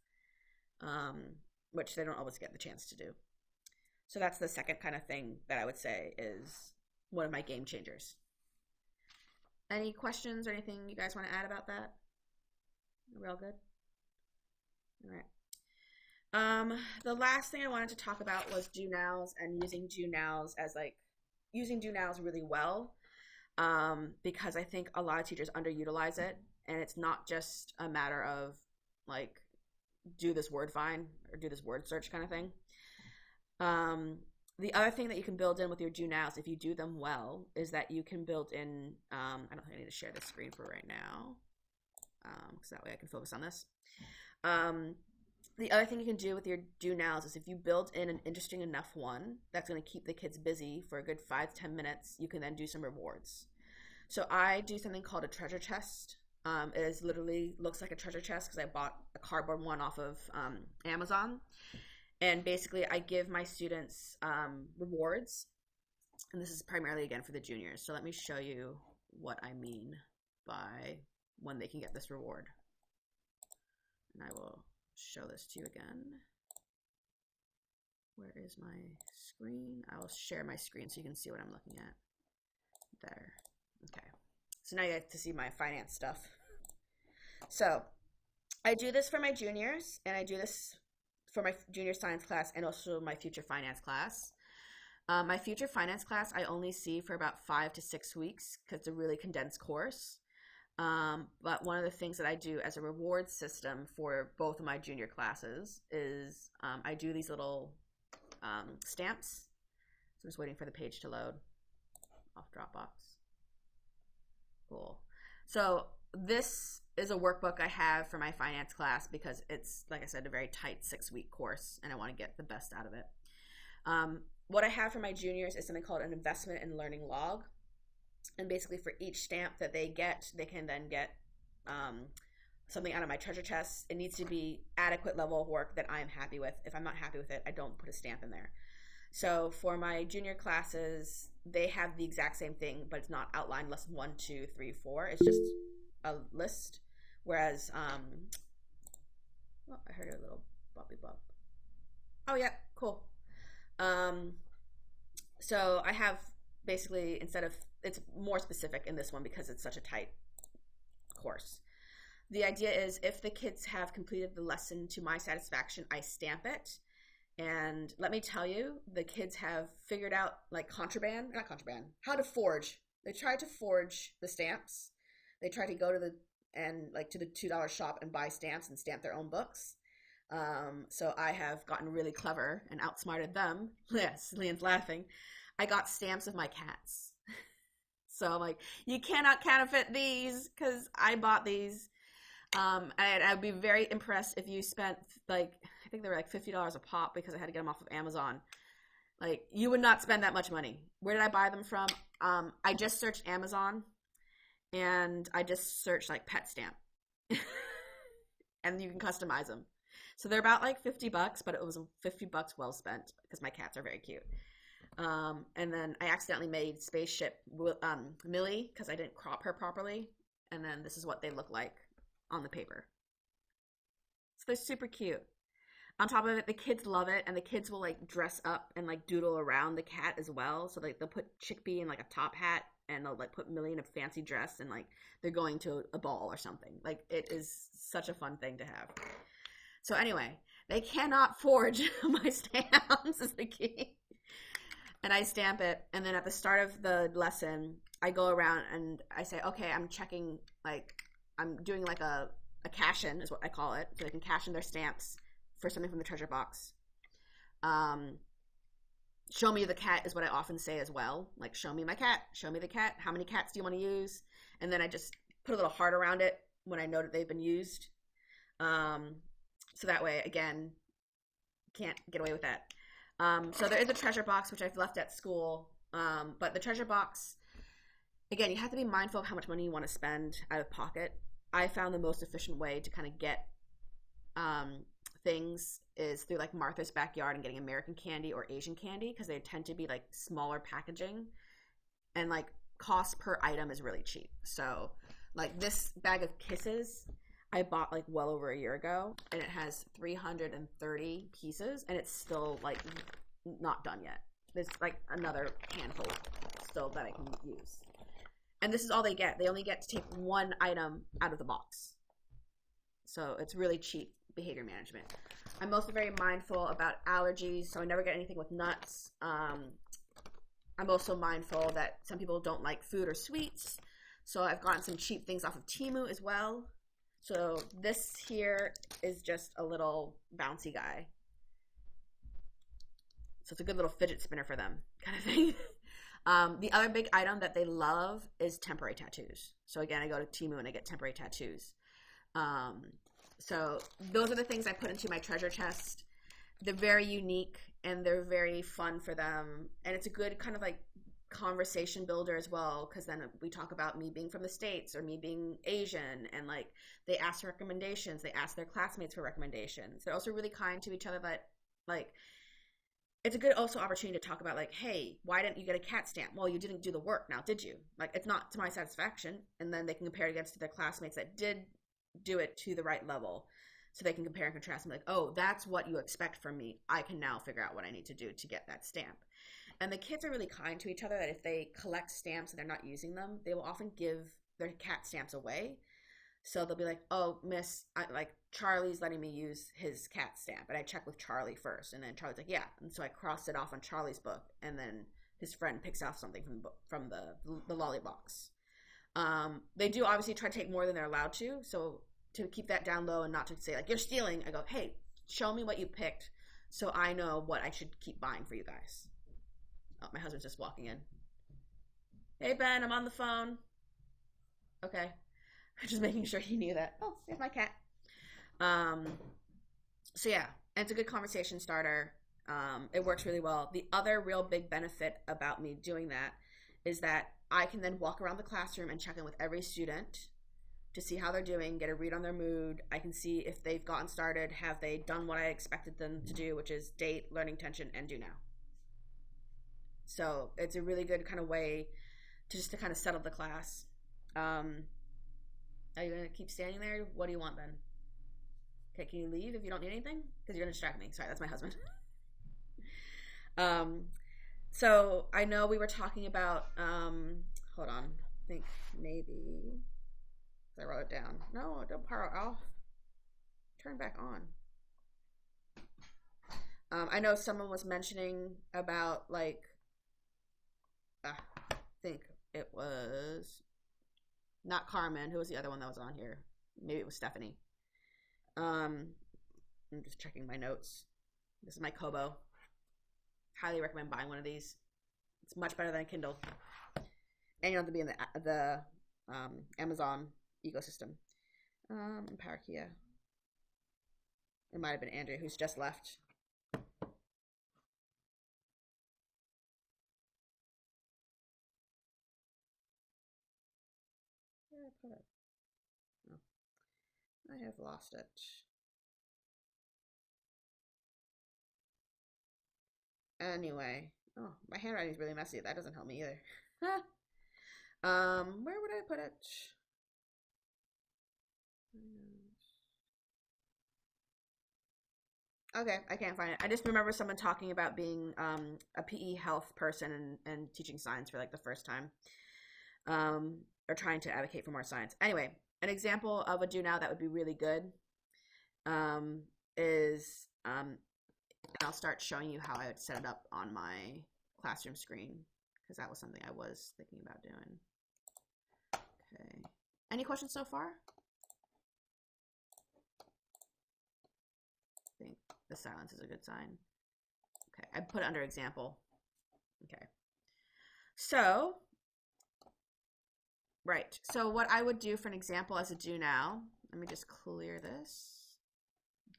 which they don't always get the chance to do. So that's the second kind of thing that I would say is one of my game changers. Any questions or anything you guys want to add about that? Are we all good? All right. The last thing I wanted to talk about was do nows and using do nows as using do nows really well, because I think a lot of teachers underutilize it, and it's not just a matter of like do this word find or do this word search kind of thing. The other thing that you can build in with your do nows, if you do them well, is that you can build in, I don't think I need to share this screen for right now, because that way I can focus on this. The other thing you can do with your do nows is if you build in an interesting enough one that's going to keep the kids busy for a good 5 to 10 minutes, you can then do some rewards. So I do something called a treasure chest. It is literally looks like a treasure chest because I bought a cardboard one off of Amazon. And basically I give my students rewards. And this is primarily, again, for the juniors. So let me show you what I mean by when they can get this reward. And I will show this to you again. Where is my screen? I will share my screen so you can see what I'm looking at. There. Okay. So now you get to see my finance stuff. So I do this for my juniors, and I do this for my junior science class and also my future finance class. My future finance class I only see for about 5 to 6 weeks because it's a really condensed course. But one of the things that I do as a reward system for both of my junior classes is I do these little stamps. So I'm just waiting for the page to load off Dropbox. Cool. So this is a workbook I have for my finance class because it's, like I said, a very tight 6-week course, and I want to get the best out of it. What I have for my juniors is something called an investment in learning log. And basically for each stamp that they get, they can then get something out of my treasure chest. It needs to be adequate level of work that I'm happy with. If I'm not happy with it, I don't put a stamp in there. So for my junior classes, they have the exact same thing, but it's not outlined lesson 1, 2, 3, 4. It's just a list. Whereas, oh, I heard a little boppy bop. Oh yeah, cool. So I have basically, instead of, it's more specific in this one because it's such a tight course. The idea is if the kids have completed the lesson to my satisfaction, I stamp it. And let me tell you, the kids have figured out like how to forge. They tried to forge the stamps. They tried to go to the $2 shop and buy stamps and stamp their own books. So I have gotten really clever and outsmarted them. Yes, Leanne's laughing. I got stamps of my cats. So I'm like, you cannot counterfeit these because I bought these. And I'd be very impressed if you spent I think they were like $50 a pop because I had to get them off of Amazon. Like, you would not spend that much money. Where did I buy them from? I just searched Amazon and I just searched like pet stamp. And you can customize them. So they're about like $50, but it was $50 well spent because my cats are very cute. And then I accidentally made Spaceship Millie because I didn't crop her properly. And then this is what they look like on the paper. So they're super cute. On top of it, the kids love it, and the kids will like dress up and like doodle around the cat as well. So like they'll put Chickpea in like a top hat, and they'll like put Millie in a fancy dress, and like they're going to a ball or something. Like, it is such a fun thing to have. So anyway, they cannot forge my stamps is the key. And I stamp it, and then at the start of the lesson, I go around and I say, okay, I'm checking, like, I'm doing like a cash-in is what I call it, so they can cash in their stamps for something from the treasure box. Show me the cat is what I often say as well. Like, show me my cat, show me the cat. How many cats do you want to use? And then I just put a little heart around it when I know that they've been used. So that way, again, can't get away with that. So there is a treasure box, which I've left at school. But the treasure box, again, you have to be mindful of how much money you want to spend out of pocket. I found the most efficient way to kind of get things is through like Martha's Backyard and getting American candy or Asian candy, because they tend to be like smaller packaging, and like cost per item is really cheap. So like this bag of Kisses I bought like well over a year ago, and it has 330 pieces, and it's still like not done yet. There's like another handful still that I can use. And this is all they get. They only get to take one item out of the box. So it's really cheap behavior management. I'm also very mindful about allergies, so I never get anything with nuts. I'm also mindful that some people don't like food or sweets, so I've gotten some cheap things off of Temu as well. So this here is just a little bouncy guy. So it's a good little fidget spinner for them, kind of thing. The other big item that they love is temporary tattoos. So again, I go to Temu and I get temporary tattoos. So those are the things I put into my treasure chest. They're very unique and they're very fun for them. And it's a good kind of like conversation builder as well, because then we talk about me being from the States or me being Asian, and like they ask for recommendations. They ask their classmates for recommendations. They're also really kind to each other, but like it's a good also opportunity to talk about like, hey, why didn't you get a cat stamp? Well, you didn't do the work now, did you? Like, it's not to my satisfaction. And then they can compare it against their classmates that did do it to the right level, so they can compare and contrast and be like, oh, that's what you expect from me. I can now figure out what I need to do to get that stamp. And the kids are really kind to each other, that if they collect stamps and they're not using them, they will often give their cat stamps away. So they'll be like, oh, miss, like Charlie's letting me use his cat stamp. And I check with Charlie first. And then Charlie's like, yeah. And so I cross it off on Charlie's book. And then his friend picks off something from the lolly box. They do obviously try to take more than they're allowed to. So to keep that down low and not to say like, you're stealing, I go, hey, show me what you picked so I know what I should keep buying for you guys. Oh, my husband's just walking in. Hey, Ben, I'm on the phone. Okay. Just making sure he knew that. Oh, there's my cat. So yeah, and it's a good conversation starter. It works really well. The other real big benefit about me doing that is that I can then walk around the classroom and check in with every student to see how they're doing, get a read on their mood. I can see if they've gotten started, have they done what I expected them to do, which is date, learning tension, and do now. So it's a really good kind of way to kind of settle the class. Are you going to keep standing there? What do you want then? Okay, can you leave if you don't need anything? Because you're going to distract me. Sorry, that's my husband. So I know we were talking about, hold on, I think maybe, I wrote it down. No, don't power off. Turn back on. I know someone was mentioning about like, I think it was not Carmen. Who was the other one that was on here? Maybe it was Stephanie. I'm just checking my notes. This is my Kobo. Highly recommend buying one of these. It's much better than a Kindle. And you don't have to be in the Amazon ecosystem. Empower KEA. It might have been Andrea who's just left. Where did I put it? Oh, I have lost it. Anyway, oh, my handwriting is really messy. That doesn't help me either. Where would I put it? Okay, I can't find it. I just remember someone talking about being a PE health person and teaching science for like the first time, or trying to advocate for more science. Anyway, an example of a do now that would be really good is I'll start showing you how I would set it up on my classroom screen because that was something I was thinking about doing. Okay, any questions so far? I think the silence is a good sign. Okay, I put it under example. Okay, so right, so what I would do for an example as a do now, let me just clear this.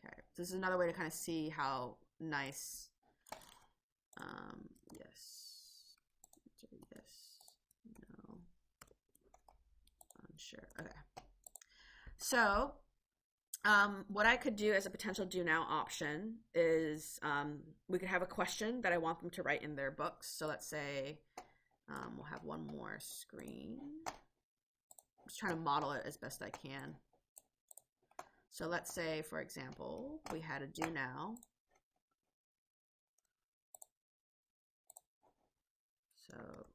Okay, this is another way to kind of see how nice, yes, yes, no, unsure, okay. So what I could do as a potential do now option is we could have a question that I want them to write in their books. So let's say we'll have one more screen. I'm just trying to model it as best I can. So let's say, for example, we had a do now. So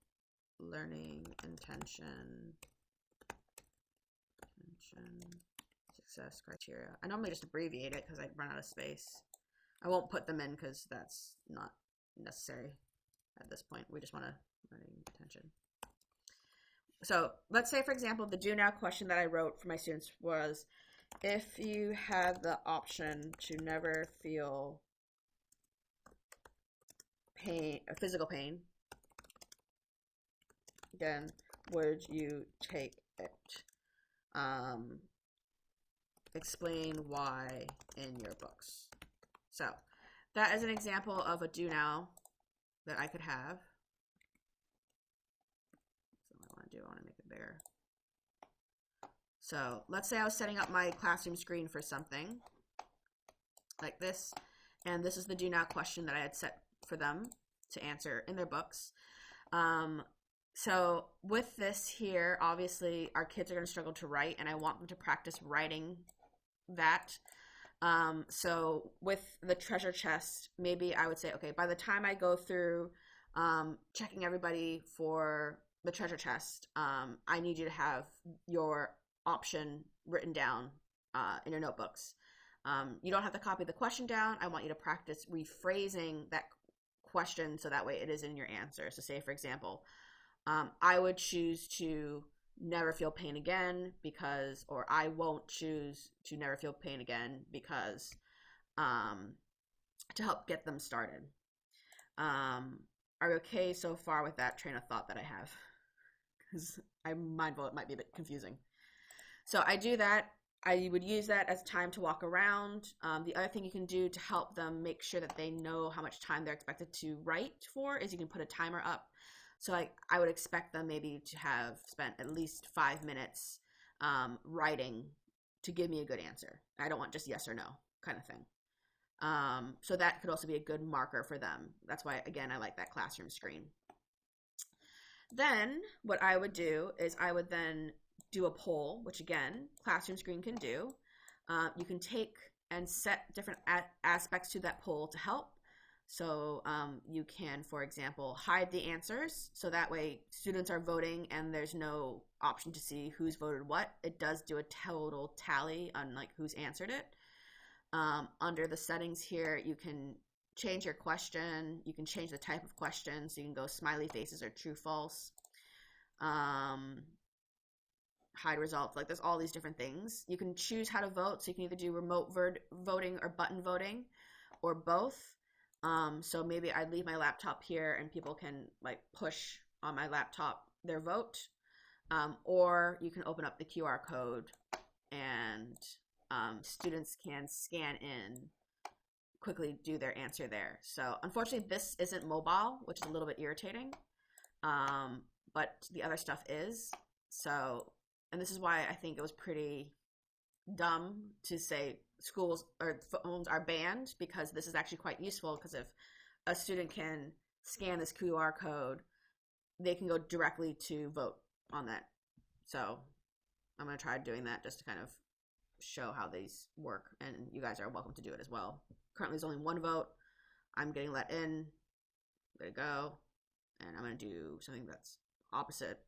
learning intention, success criteria. I normally just abbreviate it because I run out of space. I won't put them in because that's not necessary at this point. We just want to learning intention. So let's say, for example, the do now question that I wrote for my students was, if you had the option to never feel pain, physical pain, then would you take it? Explain why in your books. So that is an example of a do now that I could have. So what I want to do, I want to make it bigger. So let's say I was setting up my classroom screen for something like this, and this is the do now question that I had set for them to answer in their books. So with this here, obviously our kids are going to struggle to write, and I want them to practice writing that. So with the treasure chest, maybe I would say, okay, by the time I go through checking everybody for the treasure chest, I need you to have your option written down in your notebooks. You don't have to copy the question down. I want you to practice rephrasing that question so that way it is in your answer. So say, for example, I would choose to never feel pain again because, or I won't choose to never feel pain again because, to help get them started. Are you okay so far with that train of thought that I have? Because I'm mindful it might be a bit confusing. So I do that. I would use that as time to walk around. The other thing you can do to help them make sure that they know how much time they're expected to write for is you can put a timer up. So I would expect them maybe to have spent at least 5 minutes writing to give me a good answer. I don't want just yes or no kind of thing. So that could also be a good marker for them. That's why, again, I like that classroom screen. Then what I would do is I would then do a poll, which again, Classroomscreen can do. You can take and set different aspects to that poll to help. So you can, for example, hide the answers. So that way students are voting and there's no option to see who's voted what. It does do a total tally on like who's answered it. Under the settings here, you can change your question. You can change the type of question. So you can go smiley faces or true, false. Hide results. Like there's all these different things. You can choose how to vote. So you can either do remote voting or button voting or both. So maybe I'd leave my laptop here and people can like push on my laptop their vote. Or you can open up the QR code and students can scan in, quickly do their answer there. So unfortunately this isn't mobile, which is a little bit irritating, but the other stuff is. So, and this is why I think it was pretty dumb to say schools or phones are banned, because this is actually quite useful, because if a student can scan this QR code, they can go directly to vote on that. So I'm going to try doing that just to kind of show how these work, and you guys are welcome to do it as well. Currently there's only one vote. I'm getting let in. There you go. And I'm going to do something that's opposite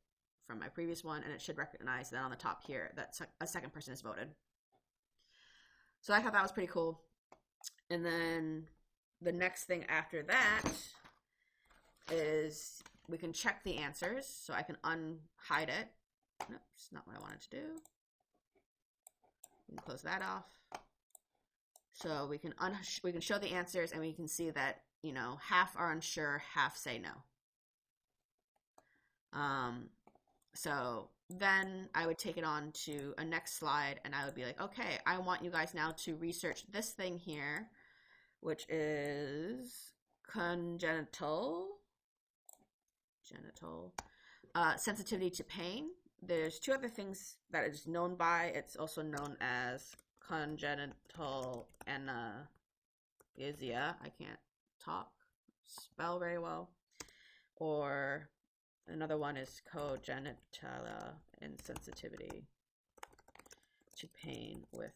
from my previous one, and it should recognize that on the top here that a second person has voted. So I thought that was pretty cool. And then the next thing after that is we can check the answers. So I can unhide it. Nope, it's not what I wanted to do. We can close that off. So we can show the answers, and we can see that, you know, half are unsure, half say no. So then I would take it on to a next slide, and I would be like, okay, I want you guys now to research this thing here, which is genital sensitivity to pain. There's two other things that it's known by. It's also known as congenital anesthesia. I can't spell very well. Or another one is congenital insensitivity to pain with,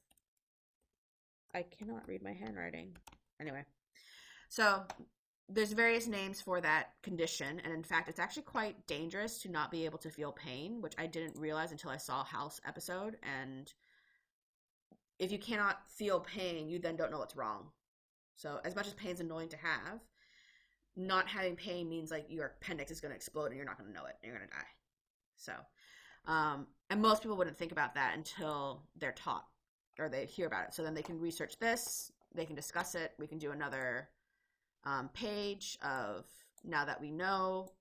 I cannot read my handwriting. Anyway, so there's various names for that condition, and in fact, it's actually quite dangerous to not be able to feel pain, which I didn't realize until I saw House episode. And if you cannot feel pain, you then don't know what's wrong. So as much as pain's annoying to have, not having pain means like your appendix is going to explode and you're not going to know it, and you're going to die. So, and most people wouldn't think about that until they're taught or they hear about it. So then they can research this, they can discuss it. We can do another page of, now that we know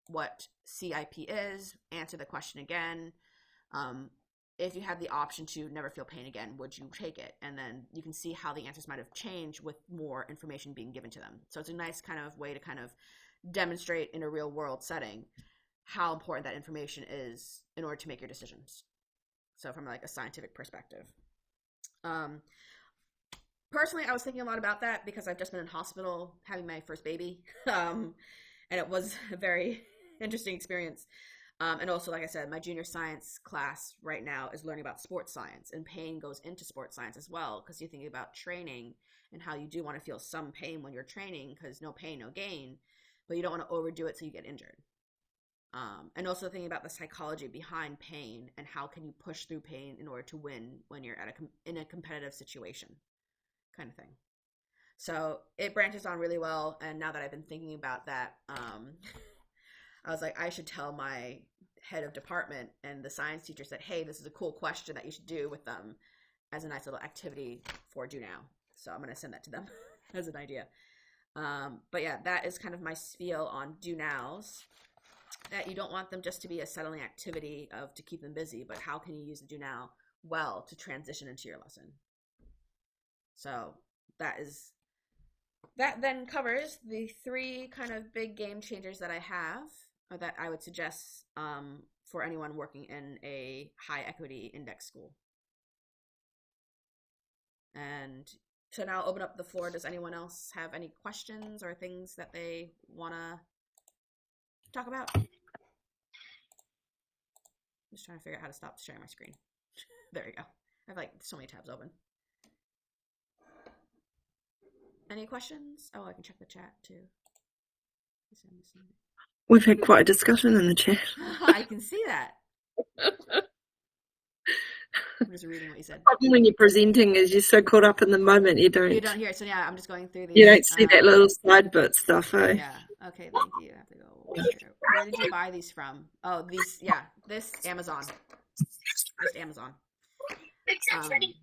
what CIP is, answer the question again. If you had the option to never feel pain again, would you take it? And then you can see how the answers might have changed with more information being given to them. So it's a nice kind of way to kind of demonstrate in a real world setting how important that information is in order to make your decisions. So from like a scientific perspective. Personally, I was thinking a lot about that because I've just been in hospital having my first baby. And it was a very interesting experience. And also, like I said, my junior science class right now is learning about sports science, and pain goes into sports science as well, because you're thinking about training and how you do want to feel some pain when you're training, because no pain, no gain, but you don't want to overdo it so you get injured. And also thinking about the psychology behind pain and how can you push through pain in order to win when you're in a competitive situation, kind of thing. So it branches on really well. And now that I've been thinking about that, I was like, I should tell my head of department and the science teacher said, hey, this is a cool question that you should do with them as a nice little activity for do now. So I'm going to send that to them as an idea. But yeah, that is kind of my spiel on do nows, that you don't want them just to be a settling activity to keep them busy, but how can you use the do now well to transition into your lesson? So that then covers the 3 kind of big game changers that I have, or that I would suggest for anyone working in a high equity index school. And so now I'll open up the floor. Does anyone else have any questions or things that they want to talk about? I'm just trying to figure out how to stop sharing my screen. There you go. I have like so many tabs open. Any questions? Oh, I can check the chat too. We've had quite a discussion in the chat. I can see that. I'm just reading what you said. The problem when you're presenting is you're so caught up in the moment you don't hear it. So yeah, I'm just going through these. You don't see that little side bit stuff, eh? Yeah. Okay, thank you. I have to go. Where did you buy these from? Oh, these. Yeah, this Amazon. Just Amazon. Actually,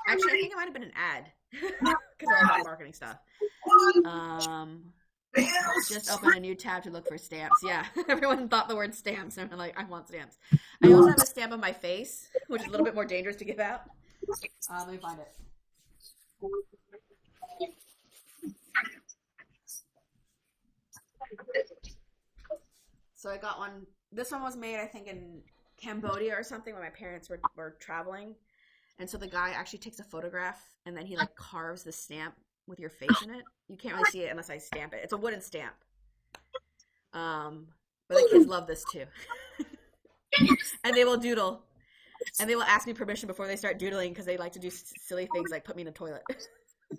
I think it might have been an ad because they're all about marketing stuff. Just open a new tab to look for stamps. Yeah, everyone thought the word stamps, and I'm like, I want stamps. I also have a stamp on my face, which is a little bit more dangerous to give out. Let me find it. So I got one. This one was made, I think, in Cambodia or something when my parents were traveling. And so the guy actually takes a photograph and then he like carves the stamp with your face in it. You can't really see it unless I stamp it. It's a wooden stamp. But the kids love this too. And they will doodle. And they will ask me permission before they start doodling because they like to do silly things like put me in the toilet. I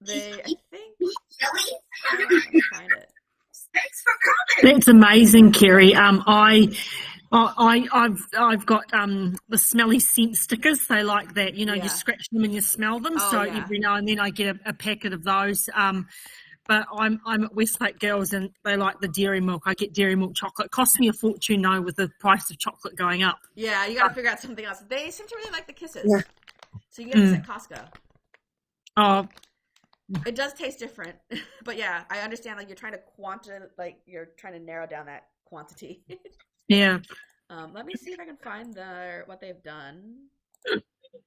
think, let me find it. That's amazing, Keri. I've got the smelly scent stickers. They like that, you scratch them and you smell them. Oh, so yeah. every now and then I get a packet of those. But I'm at Westlake Girls and they like the dairy milk. I get dairy milk chocolate. It costs me a fortune though with the price of chocolate going up. Yeah, you got to figure out something else. They seem to really like the kisses. Yeah. So you get this at Costco. Oh, it does taste different, but yeah, I understand. Like you're trying to narrow down that quantity. yeah. Let me see if I can find what they've done.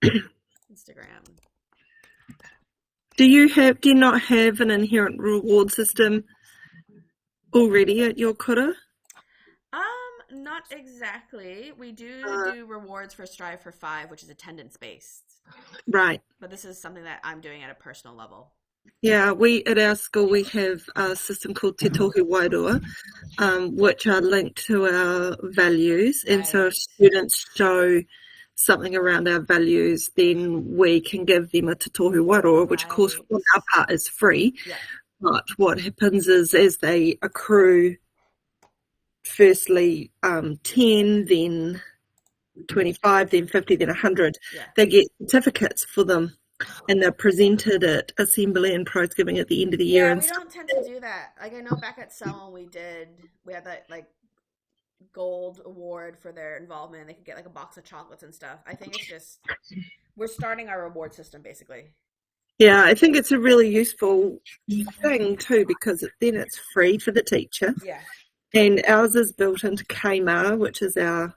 Instagram. Do you not have an inherent reward system already at your kura? Not exactly. We do rewards for Strive for 5, which is attendance based. Right. But this is something that I'm doing at a personal level. Yeah, at our school we have a system called Te Tohu Wairua, which are linked to our values. Right. And so if students show something around our values, then we can give them a Te Tohu Wairua, which of course on our part is free. Yeah. But what happens is as they accrue firstly 10, then 25, then 50, then 100, they get certificates for them. And they're presented at assembly and prize giving at the end of the year. Yeah, we don't tend to do that. Like I know back at Selma we had that like gold award for their involvement. They could get like a box of chocolates and stuff. I think it's just we're starting our reward system basically. Yeah, I think it's a really useful thing too because then it's free for the teacher. Yeah. And ours is built into KMAR, which is our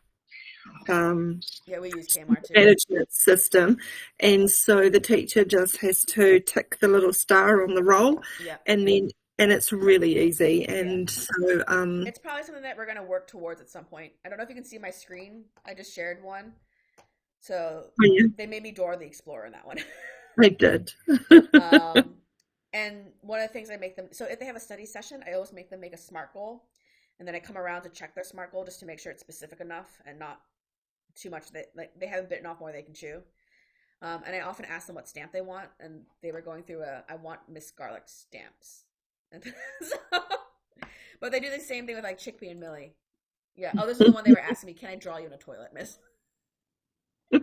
we use KMAR too. Management system, and so the teacher just has to tick the little star on the roll, and it's really easy. And so it's probably something that we're going to work towards at some point. I don't know if you can see my screen. I just shared one, so they made me Dora the Explorer in that one. They did. And one of the things I make them, so if they have a study session, I always make them make a SMART goal, and then I come around to check their SMART goal just to make sure it's specific enough and not too much that like they haven't bitten off more than they can chew. And I often ask them what stamp they want, and they were going through I want Miss Garlick stamps. So, but they do the same thing with like Chickpea and Millie. Yeah. Oh, this is the one they were asking me. Can I draw you in a toilet, Miss? And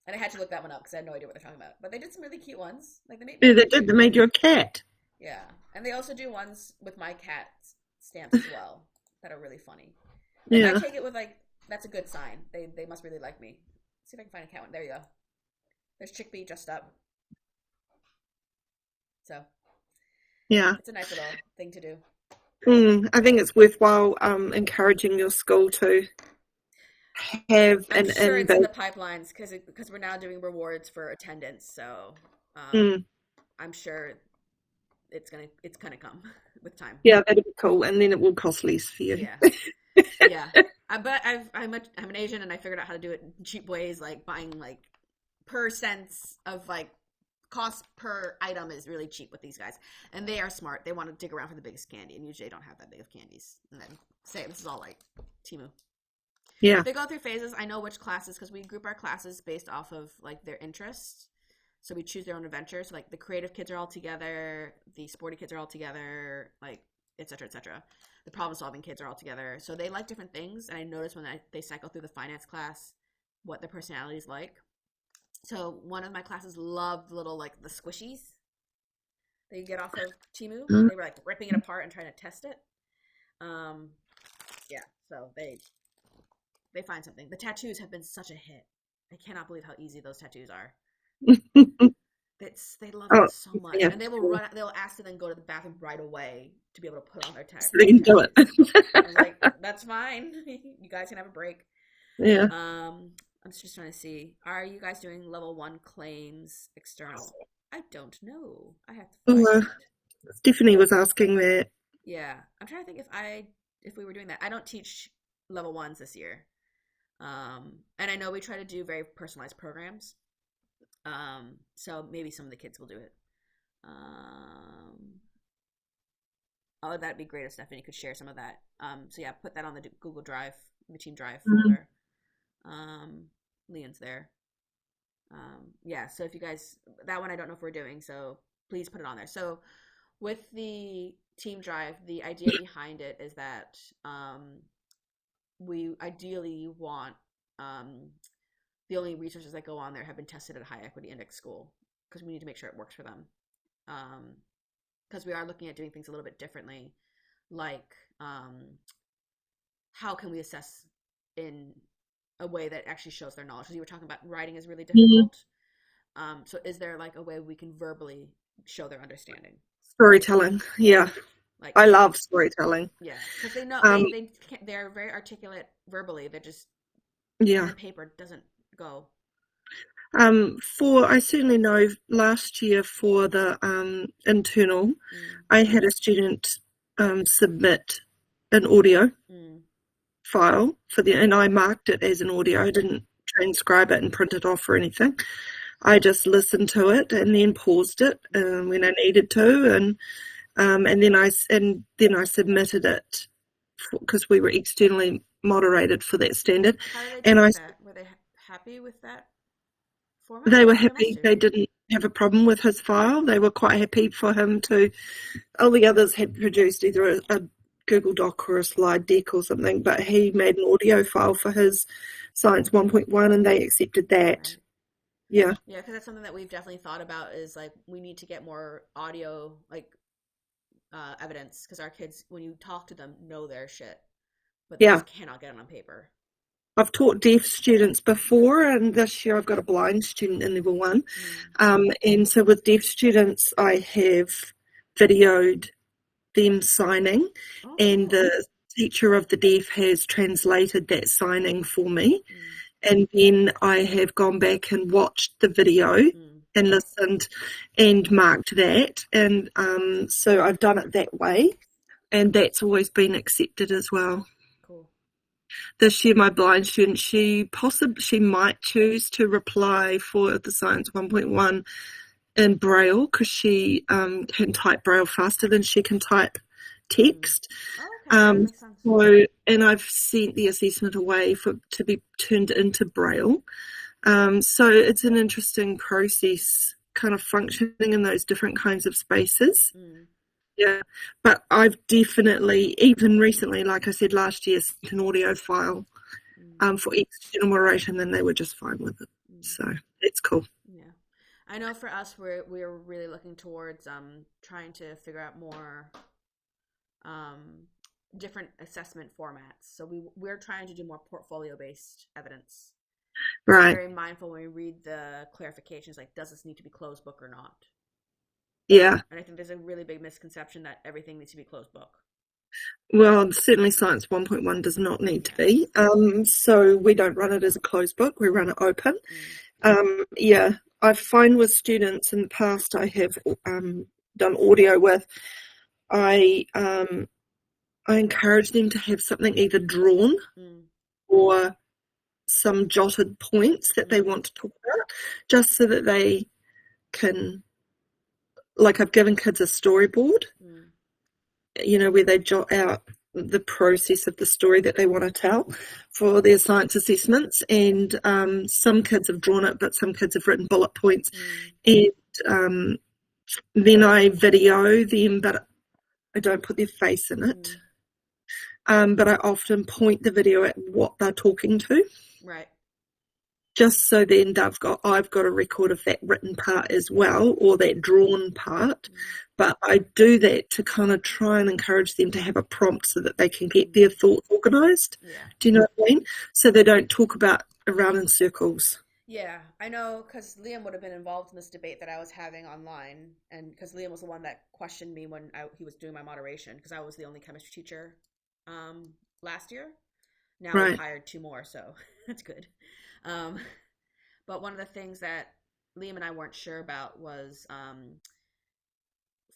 I had to look that one up because I had no idea what they're talking about. But they did some really cute ones. Like they made Yeah, they did. They made you a cat. Yeah, and they also do ones with my cat stamps as well that are really funny. Like, Yeah. I take it with like that's a good sign. They must really like me. See if I can find a cat one. There you go. There's Chickpea dressed up. So Yeah. it's a nice little thing to do. I think it's worthwhile encouraging your school to have I'm an sure it's in the in pipelines because we're now doing rewards for attendance. So Mm. I'm sure it's gonna come with time. Yeah, that'd be cool, and then it will cost less for you. Yeah, yeah. But I'm an Asian, and I figured out how to do it in cheap ways, like buying like per cents of like cost per item is really cheap with these guys, and they are smart. They want to dig around for the biggest candy, and usually they don't have that big of candies. And then say this is all like Temu. Yeah. They go through phases. I know which classes because we group our classes based off of like their interests. So we choose their own adventure. So like the creative kids are all together, the sporty kids are all together, like et cetera, et cetera. The problem solving kids are all together. So they like different things. And I notice when they cycle through the finance class what their personality is like. So one of my classes loved little like the squishies that you get off of Temu. They were like ripping it apart and trying to test it. Yeah, so they find something. The tattoos have been such a hit. I cannot believe how easy those tattoos are. They love it so much, yeah. and they will run. They'll ask to then go to the bathroom right away to be able to put on their tag. So they can do it. I'm like, that's fine. You guys can have a break. Yeah. I'm just trying to see. Are you guys doing level 1 claims external? I don't know. I have to find it. Stephanie was asking that. Yeah, I'm trying to think if we were doing that. I don't teach level 1s this year. And I know we try to do very personalized programs. So maybe some of the kids will do it. Oh, that'd be great if Stephanie could share some of that. So yeah, put that on the Google Drive, the Team Drive folder. Leon's there. Yeah, so if you guys, that one I don't know if we're doing, so please put it on there. So with the Team Drive, the idea behind it is that we ideally want the only resources that go on there have been tested at a high equity index school because we need to make sure it works for them. Because we are looking at doing things a little bit differently, like how can we assess in a way that actually shows their knowledge? Because you were talking about writing is really difficult. So is there like a way we can verbally show their understanding? Storytelling, yeah. Like I love storytelling. Yeah, because they know they're very articulate verbally. They're just Yeah. the paper doesn't go. I certainly know last year for the internal, I had a student submit an audio file and I marked it as an audio. I didn't transcribe it and print it off or anything. I just listened to it and then paused it when I needed to, and then I submitted it because we were externally moderated for that standard. How did they And take that? Were they happy with that format? They were happy. They didn't have a problem with his file. They were quite happy for him to. All the others had produced either a Google Doc or a slide deck or something, but he made an audio file for his Science 1.1 and they accepted that. Right. Yeah. Yeah, because that's something that we've definitely thought about is like we need to get more audio like evidence because our kids, when you talk to them, know their shit, but they just cannot get it on paper. I've taught deaf students before, and this year I've got a blind student in level 1. And so with deaf students, I have videoed them signing, and the teacher of the deaf has translated that signing for me. And then I have gone back and watched the video and listened and marked that. And so I've done it that way, and that's always been accepted as well. Cool. This year, my blind student, she might choose to reply for the Science 1.1 in Braille because she can type Braille faster than she can type text. So, and I've sent the assessment away to be turned into Braille. So it's an interesting process, kind of functioning in those different kinds of spaces. Yeah, but I've definitely, even recently, like I said last year, sent an audio file for external moderation, and they were just fine with it. So it's cool. Yeah. I know for us, we're really looking towards trying to figure out more different assessment formats. So we're trying to do more portfolio based evidence. Right. Very mindful when we read the clarifications, like does this need to be closed book or not? Yeah. And I think there's a really big misconception that everything needs to be closed book. Well, certainly Science 1.1 does not need to be. So we don't run it as a closed book. We run it open. Yeah, I find with students in the past I have done audio with, I encourage them to have something either drawn or some jotted points that they want to talk about, just so that they can, like I've given kids a storyboard, where they jot out the process of the story that they want to tell for their science assessments. And some kids have drawn it, but some kids have written bullet points. And then I video them, but I don't put their face in it. But I often point the video at what they're talking to. Right. Just so then I've got a record of that written part as well, or that drawn part. But I do that to kind of try and encourage them to have a prompt so that they can get their thoughts organised. Yeah. Do you know what I mean? So they don't talk about around in circles. Yeah, I know, because Liam would have been involved in this debate that I was having online, and because Liam was the one that questioned me when he was doing my moderation, because I was the only chemistry teacher last year. Now we've hired 2 more, so that's good. But one of the things that Liam and I weren't sure about was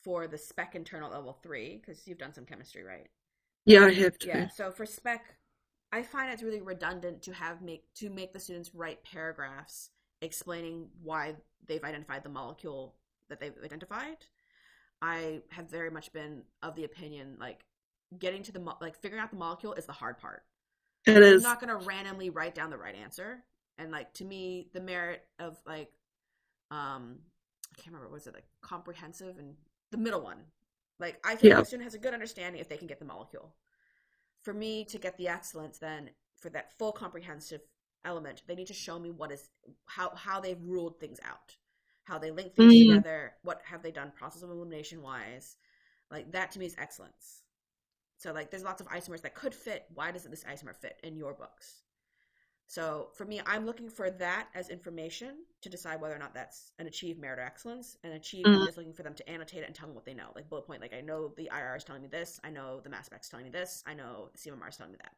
for the spec internal level 3, because you've done some chemistry, right? Yeah, I have to. Yeah, so for spec, I find it's really redundant to make the students write paragraphs explaining why they've identified the molecule that they've identified. I have very much been of the opinion, like, getting to figuring out the molecule is the hard part. I'm not going to randomly write down the right answer. And like, to me, the merit of like, I can't remember, was it like comprehensive and the middle one? Like, I feel like a student has a good understanding if they can get the molecule. For me to get the excellence, then for that full comprehensive element, they need to show me how they've ruled things out, how they link things together, what have they done process of elimination wise. Like, that to me is excellence. So like, there's lots of isomers that could fit. Why doesn't this isomer fit in your books? So for me, I'm looking for that as information to decide whether or not that's an achieved merit or excellence. And achieved, I'm just looking for them to annotate it and tell me what they know. Like bullet point, like I know the IR is telling me this. I know the mass spec is telling me this. I know the CMMR is telling me that.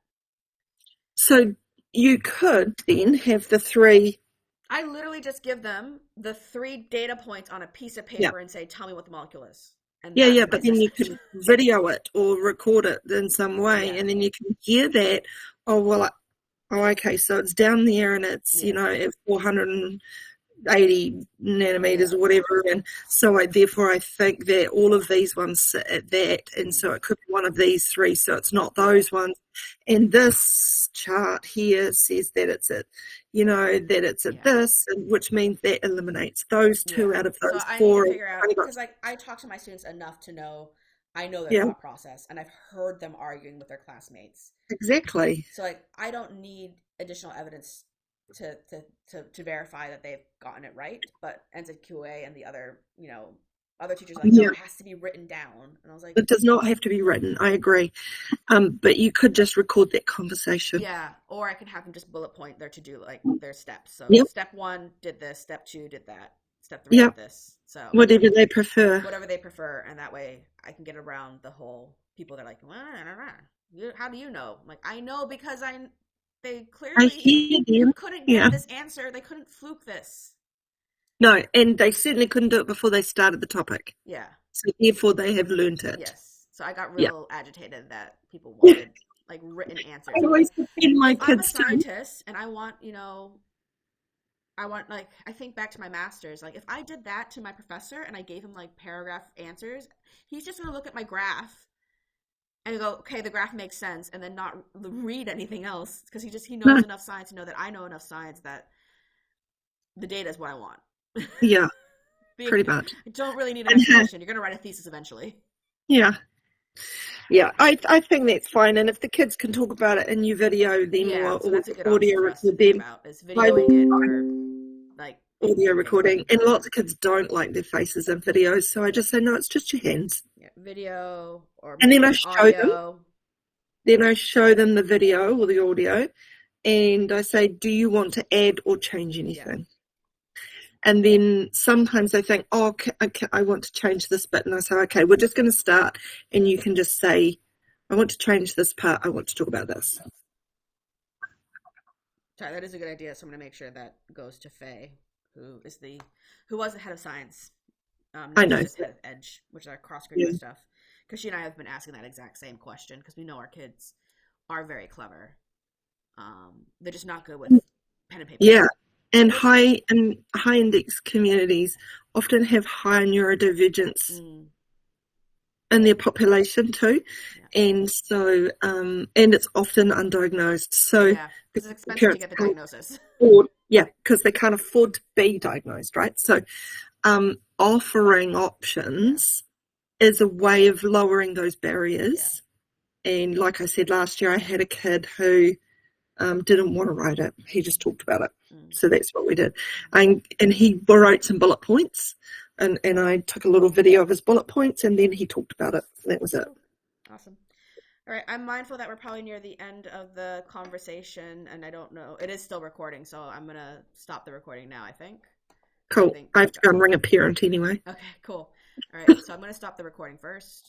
So you could then have the 3. I literally just give them the 3 data points on a piece of paper and say, tell me what the molecule is. And but then you can video it or record it in some way, and then you can hear that. Okay, so it's down there, and it's at 480 nanometers or whatever, and so therefore I think that all of these ones sit at that, and so it could be one of these 3. So it's not those ones. And this chart here says that it's at, that it's at this, which means that eliminates those 2 out of those 4. So I need to figure out, because like I talk to my students enough to know I know their thought process, and I've heard them arguing with their classmates. Exactly. So like, I don't need additional evidence to verify that they've gotten it right, but NZQA and the other, other teachers are like, no, it has to be written down. And I was like, it does not have to be written. I agree. But you could just record that conversation. Yeah. Or I can have them just bullet point their to-do, like their steps. So step 1 did this, step 2 did that, step 3 did this. So whatever they prefer. And that way I can get around the whole people that are like, how do you know? I'm like, I know because they clearly couldn't get this answer. They couldn't fluke this. No, and they certainly couldn't do it before they started the topic. Yeah. So therefore they have learned it. Yes. So I got real agitated that people wanted like written answers. I always defend my kids I'm a scientist and I want, like, I think back to my master's, like if I did that to my professor and I gave him like paragraph answers, he's just going to look at my graph and go, okay, the graph makes sense, and then not read anything else, because he knows enough science to know that I know enough science that the data is what I want. Yeah, pretty much. I don't really need an explanation. You're going to write a thesis eventually. Yeah. Yeah, I think that's fine. And if the kids can talk about it in your video, then Yeah, so or that's a good option audio for us to record, think then about is highly videoing it or like audio mimicking. recording. And lots of kids don't like their faces in videos, so I just say, no, it's just your hands. Yeah, video or And then I mimicking show them. audio. Then I show them the video or the audio, and I say, do you want to add or change anything? And then sometimes they think, oh, okay, I want to change this bit. And I say, okay, we're just going to start. And you can just say, I want to change this part. I want to talk about this. Sorry, that is a good idea. So I'm going to make sure that goes to Faye, who was the head of science. Now I know. she's just head of Edge, which is our cross-curricular stuff. Because she and I have been asking that exact same question because we know our kids are very clever. They're just not good with pen and paper. Yeah. And high index communities often have high neurodivergence in their population too. Yeah. And so, and it's often undiagnosed. So yeah, because it's expensive to get the diagnosis. Because they can't afford to be diagnosed, right? So offering options is a way of lowering those barriers. Yeah. And like I said, last year I had a kid who didn't want to write it. He just talked about it. So that's what we did. And he wrote some bullet points, and I took a little video of his bullet points, and then he talked about it. That was it. Awesome. All right. I'm mindful that we're probably near the end of the conversation, and I don't know. It is still recording, so I'm going to stop the recording now, I think. Cool. I have to go and ring a parent anyway. Okay, cool. All right. So I'm going to stop the recording first.